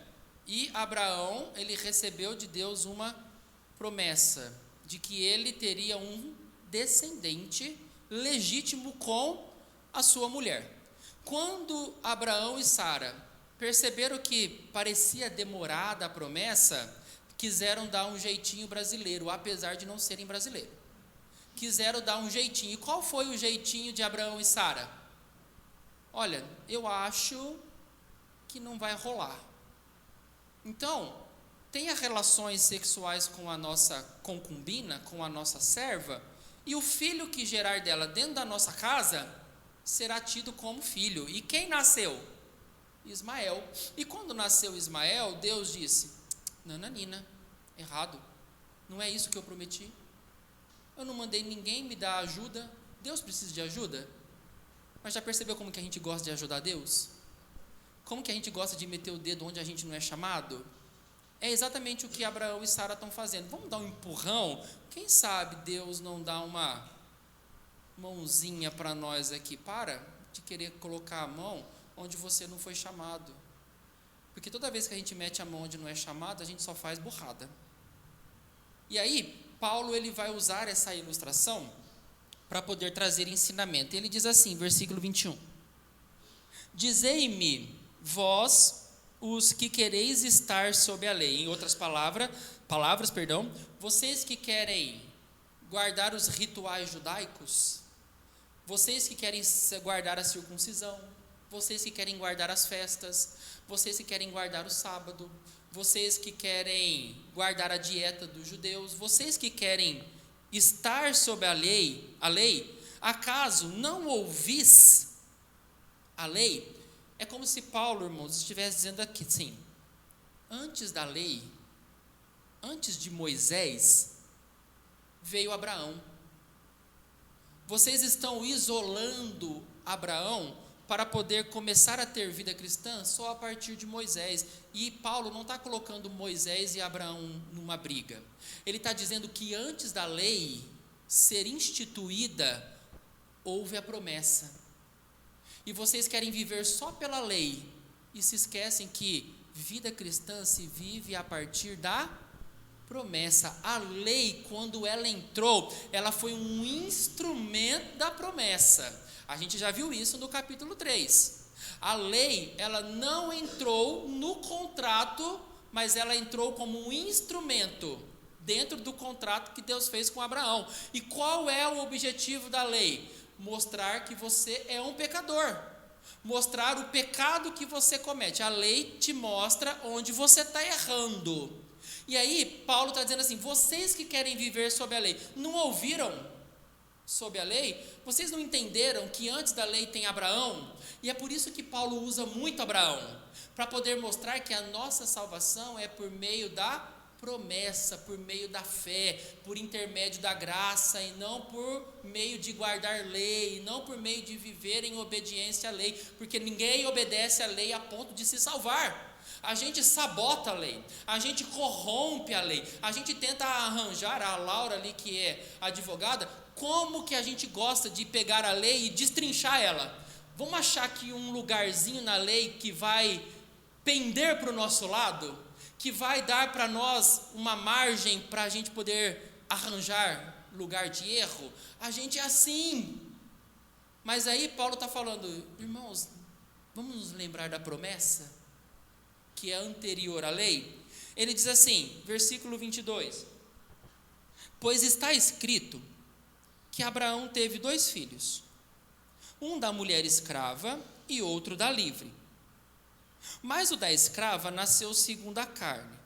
E Abraão, ele recebeu de Deus uma promessa de que ele teria um descendente legítimo com a sua mulher. Quando Abraão e Sara perceberam que parecia demorada a promessa, quiseram dar um jeitinho brasileiro, apesar de não serem brasileiros. Quiseram dar um jeitinho. E qual foi o jeitinho de Abraão e Sara? Olha, eu acho que não vai rolar. Então, tenha relações sexuais com a nossa concubina, com a nossa serva, e o filho que gerar dela dentro da nossa casa será tido como filho. E quem nasceu? Ismael. E quando nasceu Ismael, Deus disse: nananina, errado, não é isso que eu prometi. Eu não mandei ninguém me dar ajuda. Deus precisa de ajuda? Mas já percebeu como que a gente gosta de ajudar Deus? Como que a gente gosta de meter o dedo onde a gente não é chamado? É exatamente o que Abraão e Sara estão fazendo. Vamos dar um empurrão? Quem sabe Deus não dá uma mãozinha para nós aqui? Para de querer colocar a mão onde você não foi chamado. Porque toda vez que a gente mete a mão onde não é chamado, a gente só faz burrada. E aí, Paulo ele vai usar essa ilustração para poder trazer ensinamento. Ele diz assim, versículo 21. Dizei-me, vós, os que quereis estar sob a lei. Em outras palavras, vocês que querem guardar os rituais judaicos, vocês que querem guardar a circuncisão, vocês que querem guardar as festas, vocês que querem guardar o sábado, vocês que querem guardar a dieta dos judeus, vocês que querem estar sob a lei, acaso não ouvis a lei? É como se Paulo, irmãos, estivesse dizendo aqui, sim, antes da lei, antes de Moisés, veio Abraão. Vocês estão isolando Abraão para poder começar a ter vida cristã só a partir de Moisés. E Paulo não está colocando Moisés e Abraão numa briga. Ele está dizendo que antes da lei ser instituída, houve a promessa. E vocês querem viver só pela lei e se esquecem que vida cristã se vive a partir da promessa. A lei, quando ela entrou, ela foi um instrumento da promessa. A gente já viu isso no capítulo 3. A lei, ela não entrou no contrato, mas ela entrou como um instrumento dentro do contrato que Deus fez com Abraão. E qual é o objetivo da lei? Mostrar que você é um pecador. Mostrar o pecado que você comete. A lei te mostra onde você está errando. E aí, Paulo está dizendo assim, vocês que querem viver sob a lei, não ouviram sob a lei? Vocês não entenderam que antes da lei tem Abraão? E é por isso que Paulo usa muito Abraão, para poder mostrar que a nossa salvação é por meio da promessa, por meio da fé, por intermédio da graça, e não por meio de guardar lei, e não por meio de viver em obediência à lei, porque ninguém obedece à lei a ponto de se salvar. A gente sabota a lei, a gente corrompe a lei, a gente tenta arranjar, a Laura ali que é advogada, como que a gente gosta de pegar a lei e destrinchar ela. Vamos achar que um lugarzinho na lei que vai pender para o nosso lado, que vai dar para nós uma margem para a gente poder arranjar lugar de erro. A gente é assim. Mas aí Paulo está falando, irmãos, vamos nos lembrar da promessa que é anterior à lei. Ele diz assim, versículo 22, pois está escrito que Abraão teve 2 filhos, um da mulher escrava e outro da livre. Mas o da escrava nasceu segundo a carne,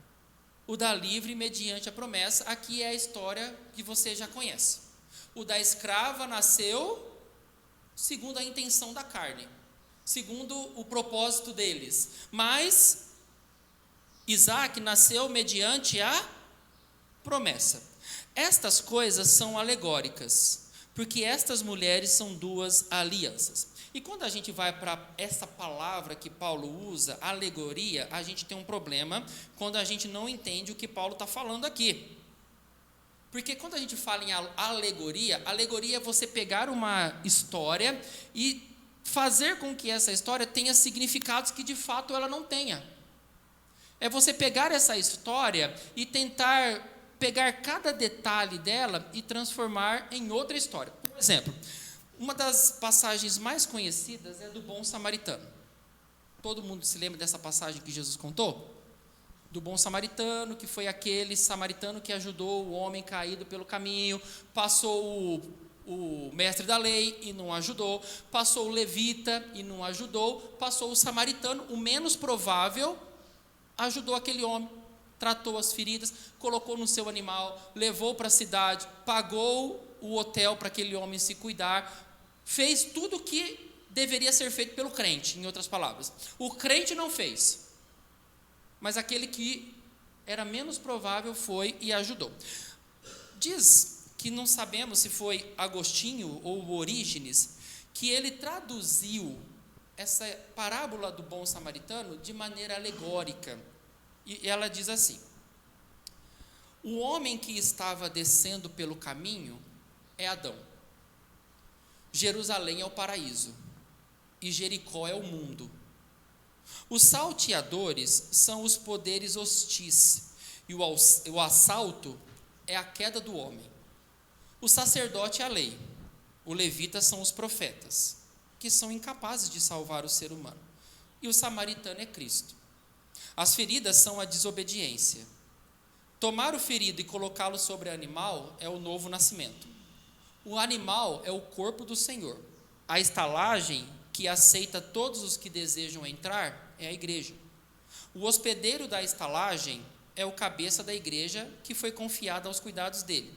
o da livre mediante a promessa. Aqui é a história que você já conhece. O da escrava nasceu segundo a intenção da carne, segundo o propósito deles. Mas Isaac nasceu mediante a promessa. Estas coisas são alegóricas, porque estas mulheres são duas alianças. E quando a gente vai para essa palavra que Paulo usa, alegoria, a gente tem um problema quando a gente não entende o que Paulo está falando aqui. Porque quando a gente fala em alegoria é você pegar uma história e fazer com que essa história tenha significados que de fato ela não tenha. É você pegar essa história e tentar pegar cada detalhe dela e transformar em outra história. Por exemplo, uma das passagens mais conhecidas é do bom samaritano. Todo mundo se lembra dessa passagem que Jesus contou? Do bom samaritano, que foi aquele samaritano que ajudou o homem caído pelo caminho, passou o mestre da lei e não ajudou, passou o levita e não ajudou, passou o samaritano, o menos provável, ajudou aquele homem, tratou as feridas, colocou no seu animal, levou para a cidade, pagou o hotel para aquele homem se cuidar, fez tudo o que deveria ser feito pelo crente, em outras palavras. O crente não fez, mas aquele que era menos provável foi e ajudou. Diz que não sabemos se foi Agostinho ou Orígenes, que ele traduziu essa parábola do bom samaritano de maneira alegórica. E ela diz assim: o homem que estava descendo pelo caminho é Adão. Jerusalém é o paraíso e Jericó é o mundo. Os salteadores são os poderes hostis e o assalto é a queda do homem. O sacerdote é a lei, o levita são os profetas, que são incapazes de salvar o ser humano, e o samaritano é Cristo. As feridas são a desobediência. Tomar o ferido e colocá-lo sobre o animal é o novo nascimento. O animal é o corpo do Senhor. A estalagem que aceita todos os que desejam entrar é a igreja. O hospedeiro da estalagem é o cabeça da igreja que foi confiado aos cuidados dele.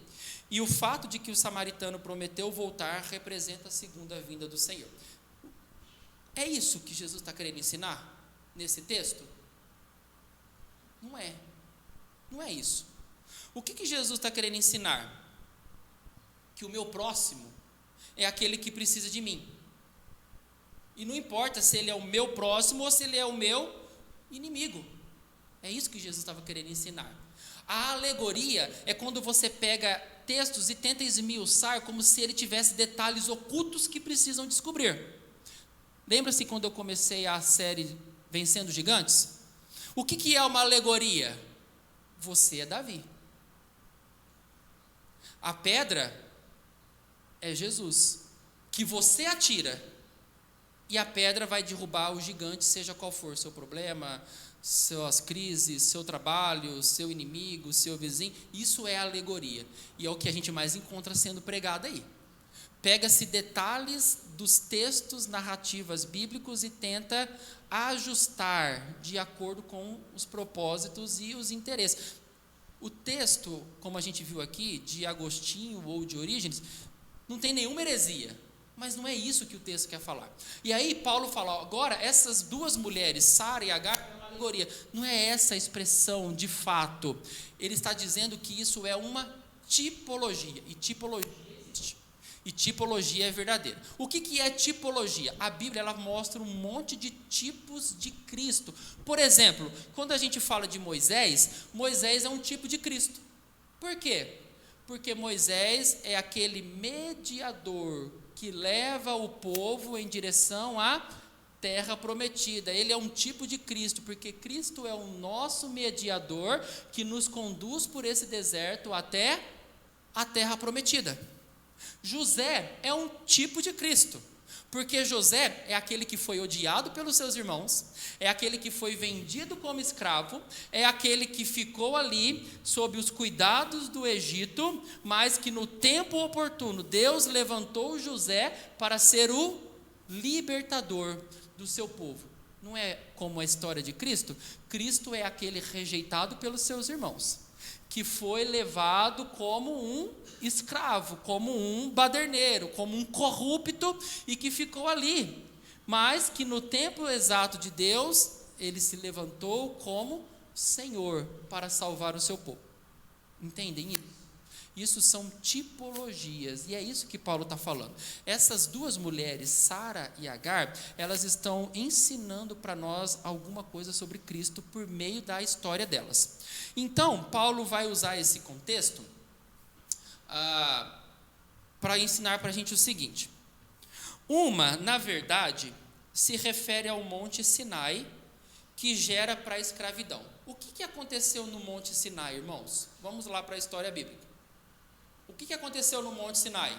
E o fato de que o samaritano prometeu voltar representa a segunda vinda do Senhor. É isso que Jesus está querendo ensinar nesse texto? Não é. Não é isso. O que Jesus está querendo ensinar? Que o meu próximo é aquele que precisa de mim. E não importa se ele é o meu próximo ou se ele é o meu inimigo. É isso que Jesus estava querendo ensinar. A alegoria é quando você pega textos e tenta esmiuçar como se ele tivesse detalhes ocultos que precisam descobrir. Lembra-se quando eu comecei a série Vencendo Gigantes? O que é uma alegoria? Você é Davi. A pedra é Jesus, que você atira, e a pedra vai derrubar o gigante, seja qual for o seu problema, suas crises, seu trabalho, seu inimigo, seu vizinho. Isso é alegoria, e é o que a gente mais encontra sendo pregado aí. Pega-se detalhes dos textos, narrativas bíblicos e tenta ajustar de acordo com os propósitos e os interesses. O texto, como a gente viu aqui, de Agostinho ou de Orígenes, não tem nenhuma heresia, mas não é isso que o texto quer falar. E aí Paulo fala, agora essas duas mulheres, Sara e Agar, é uma alegoria. Não é essa a expressão de fato. Ele está dizendo que isso é uma tipologia, e tipologia existe. E tipologia é verdadeira. O que é tipologia? A Bíblia ela mostra um monte de tipos de Cristo. Por exemplo, quando a gente fala de Moisés, Moisés é um tipo de Cristo. Por quê? Porque Moisés é aquele mediador que leva o povo em direção à terra prometida. Ele é um tipo de Cristo, porque Cristo é o nosso mediador que nos conduz por esse deserto até a terra prometida. José é um tipo de Cristo, porque José é aquele que foi odiado pelos seus irmãos, é aquele que foi vendido como escravo, é aquele que ficou ali sob os cuidados do Egito, mas que no tempo oportuno Deus levantou José para ser o libertador do seu povo. Não é como a história de Cristo? Cristo é aquele rejeitado pelos seus irmãos, que foi levado como um escravo, como um baderneiro, como um corrupto, e que ficou ali, mas que no tempo exato de Deus, ele se levantou como Senhor para salvar o seu povo. Entendem isso? Isso são tipologias, e é isso que Paulo está falando. Essas duas mulheres, Sara e Agar, elas estão ensinando para nós alguma coisa sobre Cristo por meio da história delas. Então, Paulo vai usar esse contexto para ensinar para a gente o seguinte. Uma, na verdade, se refere ao Monte Sinai, que gera para a escravidão. O que aconteceu no Monte Sinai, irmãos? Vamos lá para a história bíblica. O que aconteceu no Monte Sinai?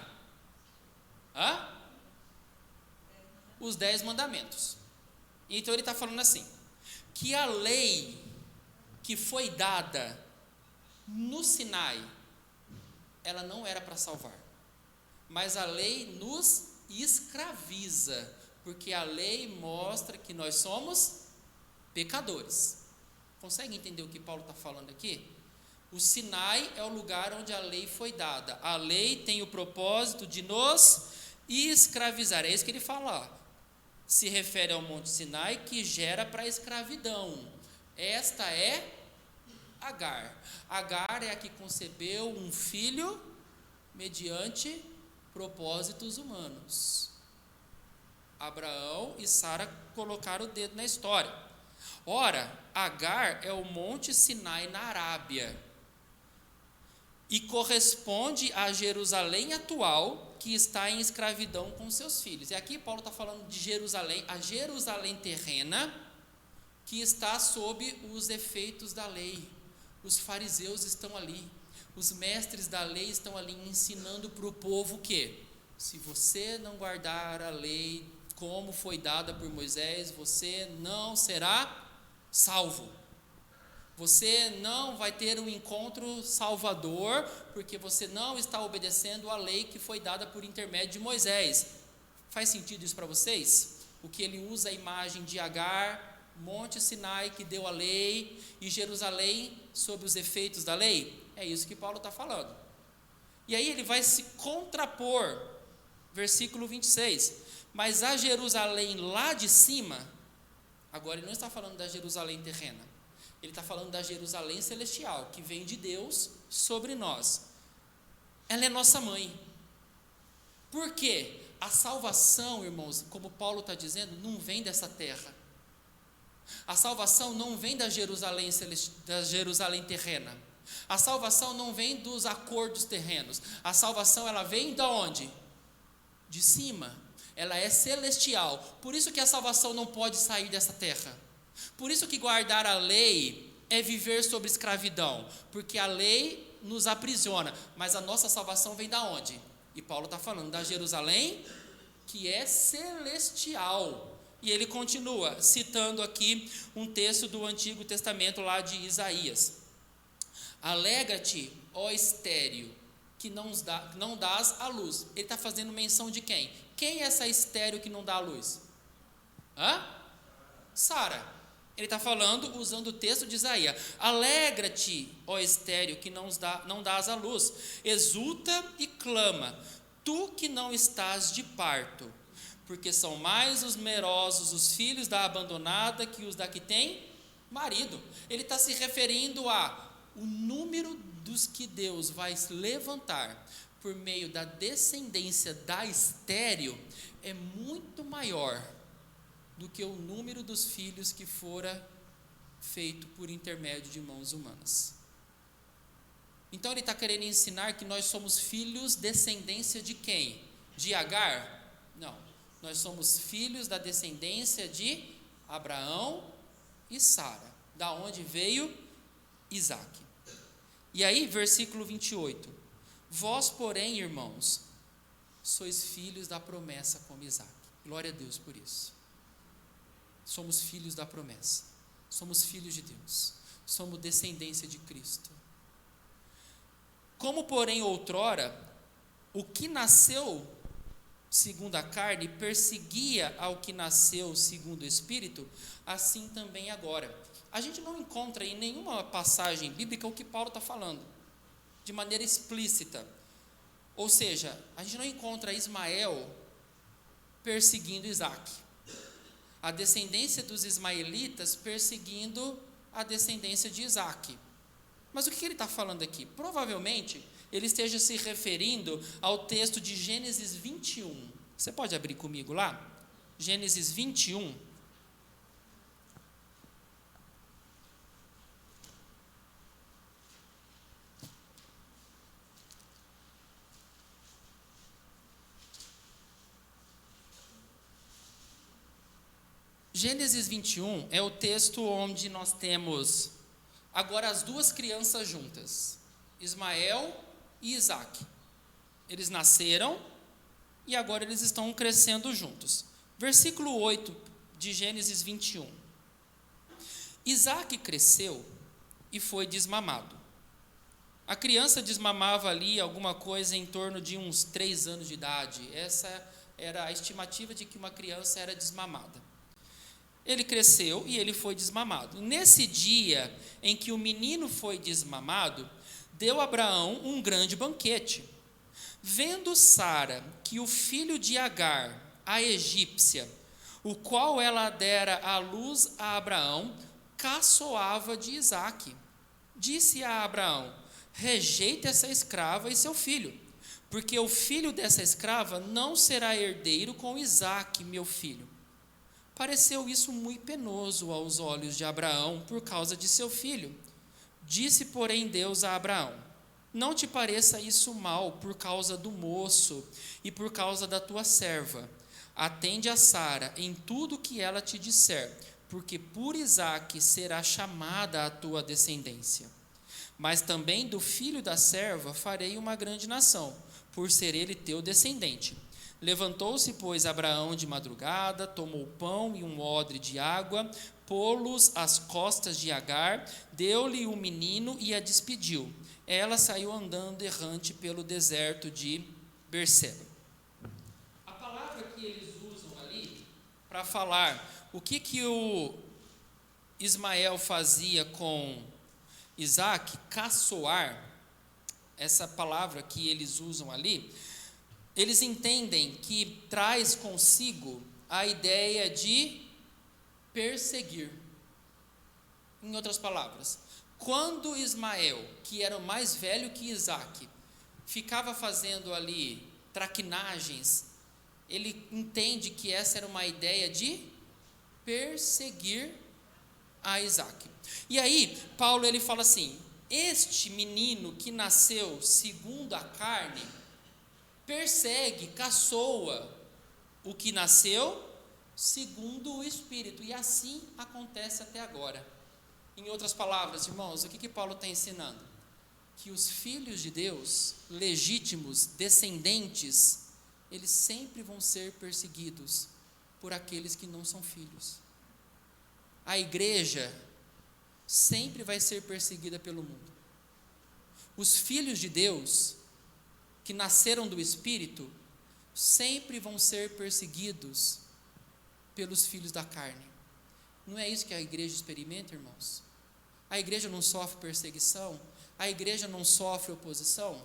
Os 10 mandamentos. Então ele está falando assim, que a lei que foi dada no Sinai, ela não era para salvar, mas a lei nos escraviza, porque a lei mostra que nós somos pecadores. Consegue entender o que Paulo está falando aqui? O Sinai é o lugar onde a lei foi dada. A lei tem o propósito de nos escravizar. É isso que ele fala. Se refere ao Monte Sinai, que gera para a escravidão. Esta é Agar. Agar é a que concebeu um filho mediante propósitos humanos. Abraão e Sara colocaram o dedo na história. Ora, Agar é o Monte Sinai na Arábia e corresponde a Jerusalém atual, que está em escravidão com seus filhos. E aqui Paulo está falando de Jerusalém, a Jerusalém terrena, que está sob os efeitos da lei. Os fariseus estão ali, os mestres da lei estão ali ensinando para o povo que, se você não guardar a lei como foi dada por Moisés, você não será salvo. Você não vai ter um encontro salvador, porque você não está obedecendo a lei que foi dada por intermédio de Moisés. Faz sentido isso para vocês? O que ele usa a imagem de Agar, Monte Sinai que deu a lei, e Jerusalém sob os efeitos da lei? É isso que Paulo está falando. E aí ele vai se contrapor, versículo 26. Mas a Jerusalém lá de cima, agora ele não está falando da Jerusalém terrena, ele está falando da Jerusalém celestial, que vem de Deus sobre nós. Ela é nossa mãe. Por quê? A salvação, irmãos, como Paulo está dizendo, não vem dessa terra. A salvação não vem da Jerusalém terrena. A salvação não vem dos acordos terrenos. A salvação, ela vem de onde? De cima. Ela é celestial. Por isso que a salvação não pode sair dessa terra. Por isso que guardar a lei é viver sob escravidão, porque a lei nos aprisiona, mas a nossa salvação vem da onde? E Paulo está falando da Jerusalém, que é celestial. E ele continua citando aqui um texto do Antigo Testamento lá de Isaías. Alegra-te, ó estéril, que não dás a luz. Ele está fazendo menção de quem? Quem é essa estéril que não dá a luz? Sara. Ele está falando, usando o texto de Isaías. Alegra-te, ó estéril, que não dás a luz. Exulta e clama, tu que não estás de parto, porque são mais numerosos os filhos da abandonada que os da que tem marido. Ele está se referindo o número dos que Deus vai levantar por meio da descendência da estéril é muito maior do que o número dos filhos que fora feito por intermédio de mãos humanas. Então ele está querendo ensinar que nós somos filhos, descendência de quem? De Agar? Não, nós somos filhos da descendência de Abraão e Sara, da onde veio Isaque. E aí, versículo 28, vós, porém, irmãos, sois filhos da promessa como Isaque. Glória a Deus por isso. Somos filhos da promessa, somos filhos de Deus, somos descendência de Cristo. Como, porém, outrora, o que nasceu segundo a carne perseguia ao que nasceu segundo o Espírito, assim também agora. A gente não encontra em nenhuma passagem bíblica o que Paulo está falando, de maneira explícita. Ou seja, a gente não encontra Ismael perseguindo Isaque, a descendência dos ismaelitas perseguindo a descendência de Isaac. Mas o que ele está falando aqui? Provavelmente ele esteja se referindo ao texto de Gênesis 21. Você pode abrir comigo lá? Gênesis 21. Gênesis 21 é o texto onde nós temos agora as duas crianças juntas, Ismael e Isaac. Eles nasceram e agora eles estão crescendo juntos. Versículo 8 de Gênesis 21. Isaac cresceu e foi desmamado. A criança desmamava ali alguma coisa em torno de uns 3 anos de idade. Essa era a estimativa de que uma criança era desmamada. Ele cresceu e ele foi desmamado. Nesse dia em que o menino foi desmamado, deu Abraão um grande banquete. Vendo Sara que o filho de Agar, a egípcia, o qual ela dera à luz a Abraão, caçoava de Isaque. Disse a Abraão: rejeite essa escrava e seu filho, porque o filho dessa escrava não será herdeiro com Isaque, meu filho. Pareceu isso muito penoso aos olhos de Abraão por causa de seu filho. Disse, porém, Deus a Abraão: não te pareça isso mal por causa do moço e por causa da tua serva. Atende a Sara em tudo que ela te disser, porque por Isaque será chamada a tua descendência. Mas também do filho da serva farei uma grande nação, por ser ele teu descendente. Levantou-se, pois, Abraão de madrugada, tomou pão e um odre de água, pô-los às costas de Agar, deu-lhe o menino e a despediu. Ela saiu andando errante pelo deserto de Berseba. A palavra que eles usam ali para falar o que o Ismael fazia com Isaac, caçoar, essa palavra que eles usam ali, eles entendem que traz consigo a ideia de perseguir. Em outras palavras, quando Ismael, que era o mais velho que Isaac, ficava fazendo ali traquinagens, ele entende que essa era uma ideia de perseguir a Isaac. E aí, Paulo ele fala assim: este menino que nasceu segundo a carne, persegue, caçoa o que nasceu segundo o Espírito, e assim acontece até agora. Em outras palavras, irmãos, o que Paulo está ensinando? Que os filhos de Deus, legítimos, descendentes, eles sempre vão ser perseguidos por aqueles que não são filhos. A igreja sempre vai ser perseguida pelo mundo. Os filhos de Deus, que nasceram do Espírito, sempre vão ser perseguidos pelos filhos da carne. Não é isso que a igreja experimenta, irmãos? A igreja não sofre perseguição? A igreja não sofre oposição?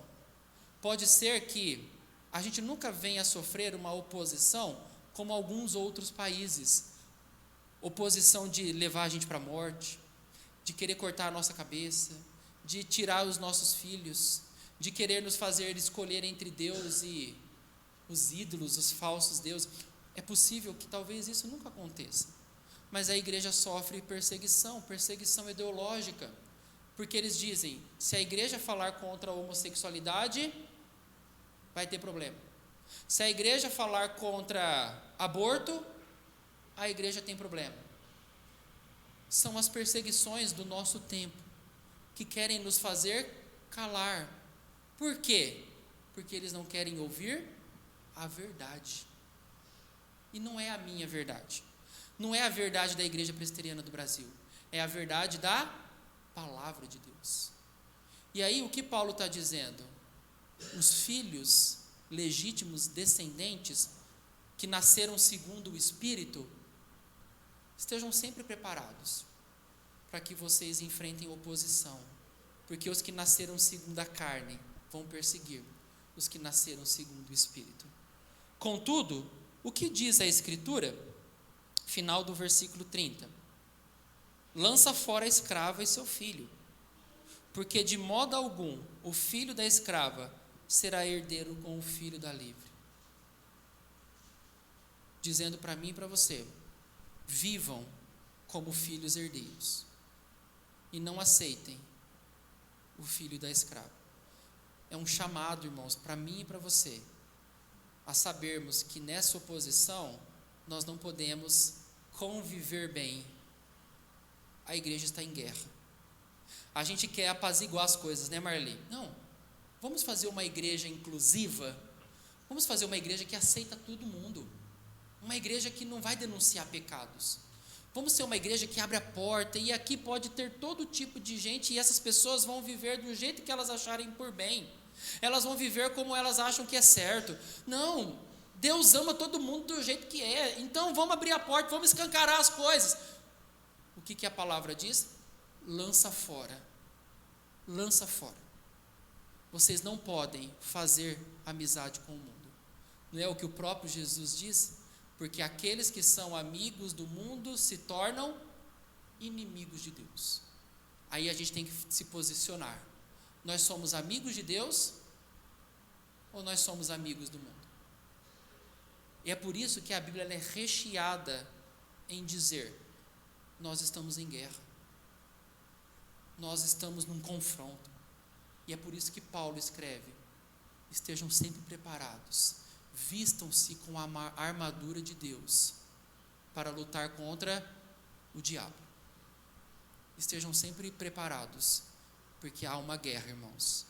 Pode ser que a gente nunca venha a sofrer uma oposição como alguns outros países. Oposição de levar a gente para a morte, de querer cortar a nossa cabeça, de tirar os nossos filhos, de querer nos fazer escolher entre Deus e os ídolos, os falsos deuses. É possível que talvez isso nunca aconteça, mas a igreja sofre perseguição ideológica, porque eles dizem: se a igreja falar contra a homossexualidade, vai ter problema. Se a igreja falar contra aborto, a igreja tem problema. São as perseguições do nosso tempo, que querem nos fazer calar. Por quê? Porque eles não querem ouvir a verdade. E não é a minha verdade. Não é a verdade da Igreja Presbiteriana do Brasil. É a verdade da Palavra de Deus. E aí o que Paulo está dizendo? Os filhos legítimos descendentes, que nasceram segundo o Espírito, estejam sempre preparados para que vocês enfrentem oposição. Porque os que nasceram segundo a carne vão perseguir os que nasceram segundo o Espírito. Contudo, o que diz a Escritura? Final do versículo 30. lança fora a escrava e seu filho, porque de modo algum o filho da escrava será herdeiro com o filho da livre. Dizendo para mim e para você, vivam como filhos herdeiros e não aceitem o filho da escrava. É um chamado, irmãos, para mim e para você, a sabermos que nessa oposição nós não podemos conviver bem. A igreja está em guerra. A gente quer apaziguar as coisas, né, Marli? Não, vamos fazer uma igreja inclusiva, vamos fazer uma igreja que aceita todo mundo, uma igreja que não vai denunciar pecados. Vamos ser uma igreja que abre a porta, e aqui pode ter todo tipo de gente, e essas pessoas vão viver do jeito que elas acharem por bem, elas vão viver como elas acham que é certo. Não, Deus ama todo mundo do jeito que é, então vamos abrir a porta, vamos escancarar as coisas. O que a palavra diz? Lança fora, lança fora. Vocês não podem fazer amizade com o mundo. Não é o que o próprio Jesus diz? Porque aqueles que são amigos do mundo se tornam inimigos de Deus. Aí a gente tem que se posicionar. Nós somos amigos de Deus ou nós somos amigos do mundo? E é por isso que a Bíblia é recheada em dizer: nós estamos em guerra, nós estamos num confronto. E é por isso que Paulo escreve: estejam sempre preparados, vistam-se com a armadura de Deus para lutar contra o diabo. Estejam sempre preparados, porque há uma guerra, irmãos,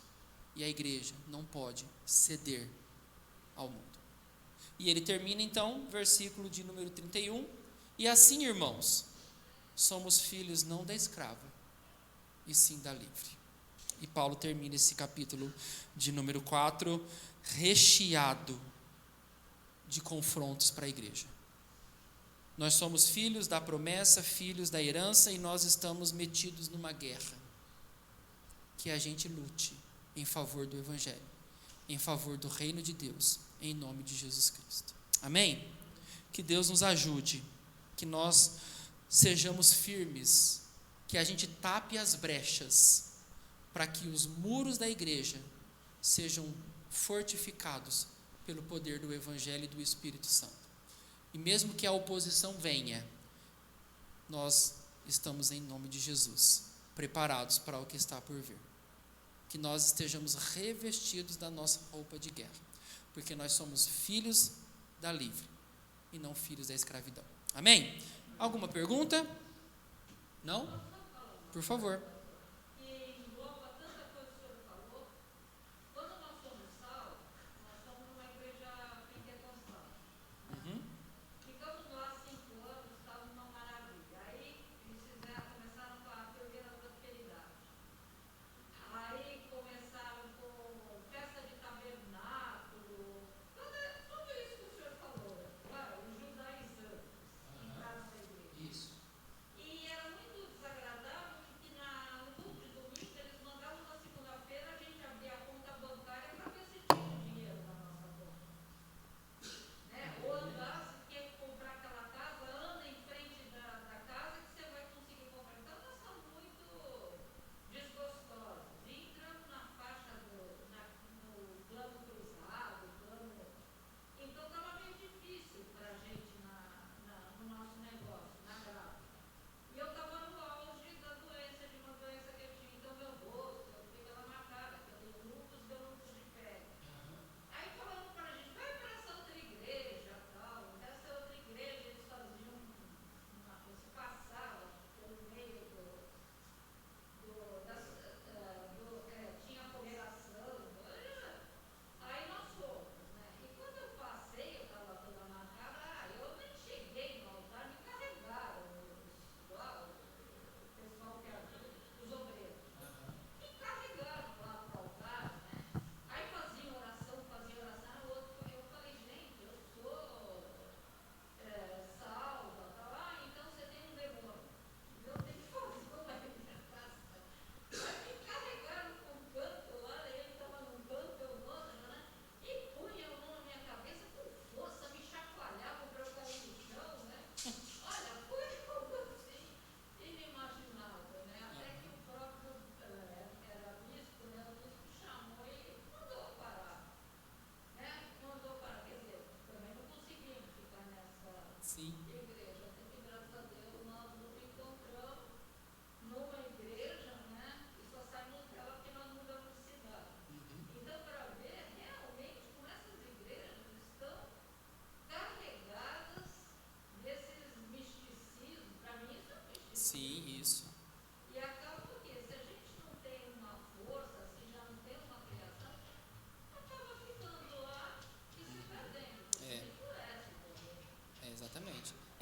e a igreja não pode ceder ao mundo. E ele termina então, versículo de número 31, e assim, irmãos, somos filhos não da escrava, e sim da livre. E Paulo termina esse capítulo de número 4, recheado de confrontos para a igreja. Nós somos filhos da promessa, filhos da herança, e nós estamos metidos numa guerra. Que a gente lute em favor do Evangelho, em favor do reino de Deus, em nome de Jesus Cristo. Amém? Que Deus nos ajude, que nós sejamos firmes, que a gente tape as brechas, para que os muros da igreja sejam fortificados pelo poder do Evangelho e do Espírito Santo. E mesmo que a oposição venha, nós estamos em nome de Jesus, preparados para o que está por vir. Que nós estejamos revestidos da nossa roupa de guerra, porque nós somos filhos da livre e não filhos da escravidão. Amém? Alguma pergunta? Não? Por favor.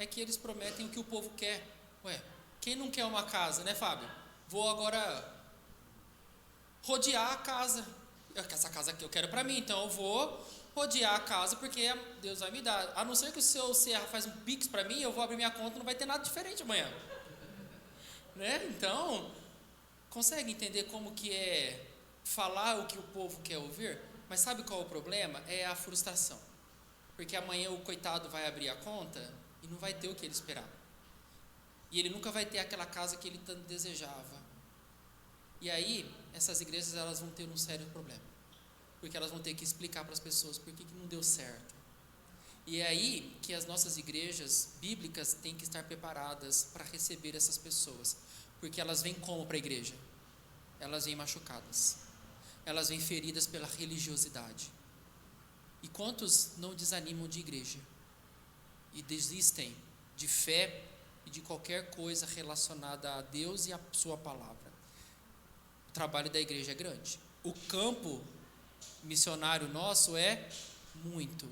que eles prometem o que o povo quer. Ué, quem não quer uma casa, né, Fábio? Vou agora rodear a casa. Essa casa aqui eu quero para mim, então eu vou rodear a casa porque Deus vai me dar. A não ser que o seu Serra faz um pix para mim, eu vou abrir minha conta e não vai ter nada diferente amanhã. Né? Então, consegue entender como que é falar o que o povo quer ouvir? Mas sabe qual é o problema? É a frustração. Porque amanhã o coitado vai abrir a conta e não vai ter o que ele esperava. E ele nunca vai ter aquela casa que ele tanto desejava. E aí, essas igrejas elas vão ter um sério problema. Porque elas vão ter que explicar para as pessoas por que não deu certo. E é aí que as nossas igrejas bíblicas têm que estar preparadas para receber essas pessoas. Porque elas vêm como para a igreja? Elas vêm machucadas. Elas vêm feridas pela religiosidade. E quantos não desanimam de igreja? E desistem de fé e de qualquer coisa relacionada a Deus e a sua palavra. O trabalho da igreja é grande. O campo missionário nosso é muito.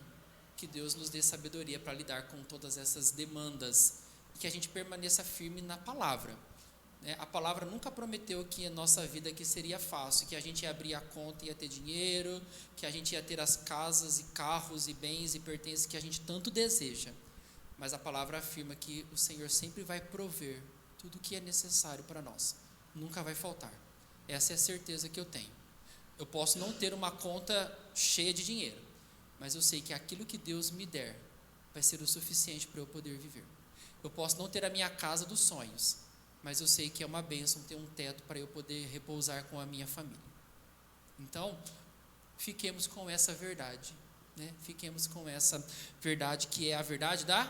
Que Deus nos dê sabedoria para lidar com todas essas demandas e que a gente permaneça firme na palavra. A palavra nunca prometeu que a nossa vida aqui seria fácil, que a gente ia abrir a conta e ia ter dinheiro, que a gente ia ter as casas e carros e bens e pertences que a gente tanto deseja. Mas a palavra afirma que o Senhor sempre vai prover tudo o que é necessário para nós. Nunca vai faltar. Essa é a certeza que eu tenho. Eu posso não ter uma conta cheia de dinheiro, mas eu sei que aquilo que Deus me der vai ser o suficiente para eu poder viver. Eu posso não ter a minha casa dos sonhos, mas eu sei que é uma bênção ter um teto para eu poder repousar com a minha família. Então, fiquemos com essa verdade, né? Fiquemos com essa verdade que é a verdade da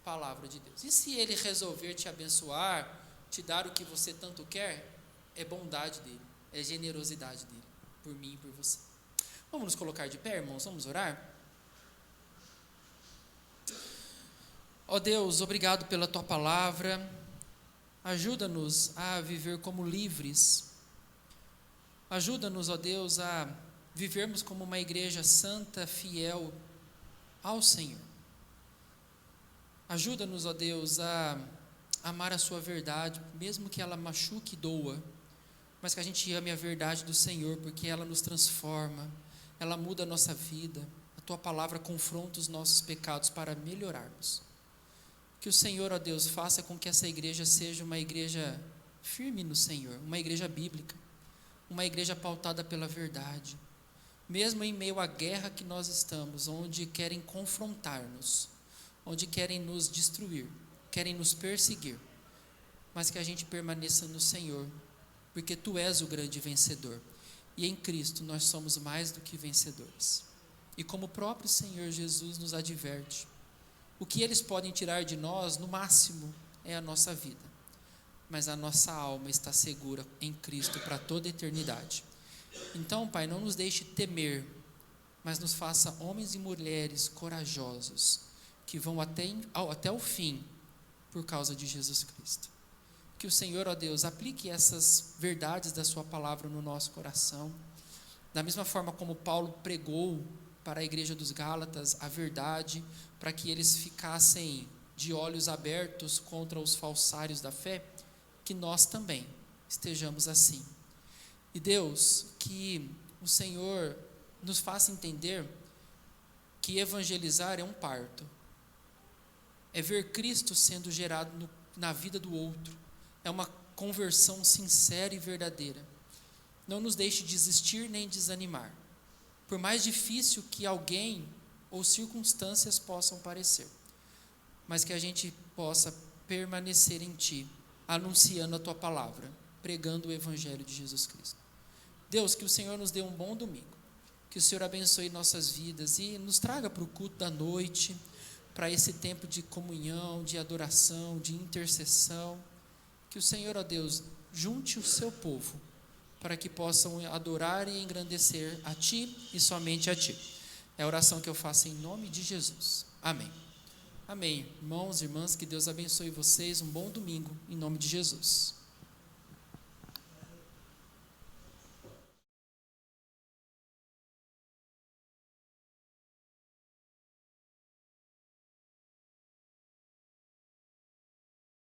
palavra de Deus. E se Ele resolver te abençoar, te dar o que você tanto quer, é bondade dEle, é generosidade dEle, por mim e por você. Vamos nos colocar de pé, irmãos, vamos orar? Ó Deus, obrigado pela Tua palavra. Ajuda-nos a viver como livres. Ajuda-nos, ó Deus, a vivermos como uma igreja santa, fiel ao Senhor. Ajuda-nos, ó Deus, a amar a Sua verdade, mesmo que ela machuque e doa, mas que a gente ame a verdade do Senhor, porque ela nos transforma, ela muda a nossa vida. A Tua palavra confronta os nossos pecados para melhorarmos. Que o Senhor, ó Deus, faça com que essa igreja seja uma igreja firme no Senhor, uma igreja bíblica, uma igreja pautada pela verdade, mesmo em meio à guerra que nós estamos, onde querem confrontar-nos, onde querem nos destruir, querem nos perseguir, mas que a gente permaneça no Senhor, porque Tu és o grande vencedor, e em Cristo nós somos mais do que vencedores. E como o próprio Senhor Jesus nos adverte, o que eles podem tirar de nós, no máximo, é a nossa vida. Mas a nossa alma está segura em Cristo para toda a eternidade. Então, Pai, não nos deixe temer, mas nos faça homens e mulheres corajosos, que vão até o fim, por causa de Jesus Cristo. Que o Senhor, ó Deus, aplique essas verdades da Sua palavra no nosso coração. Da mesma forma como Paulo pregou para a igreja dos Gálatas a verdade, para que eles ficassem de olhos abertos contra os falsários da fé, que nós também estejamos assim. E Deus, que o Senhor nos faça entender que evangelizar é um parto, é ver Cristo sendo gerado na vida do outro, é uma conversão sincera e verdadeira. Não nos deixe desistir nem desanimar, por mais difícil que alguém ou circunstâncias possam parecer, mas que a gente possa permanecer em Ti, anunciando a Tua palavra, pregando o Evangelho de Jesus Cristo. Deus, que o Senhor nos dê um bom domingo, que o Senhor abençoe nossas vidas e nos traga para o culto da noite, para esse tempo de comunhão, de adoração, de intercessão. Que o Senhor, ó Deus, junte o Seu povo, para que possam adorar e engrandecer a Ti e somente a Ti. É a oração que eu faço em nome de Jesus. Amém. Amém. Irmãos e irmãs, que Deus abençoe vocês. Um bom domingo, em nome de Jesus.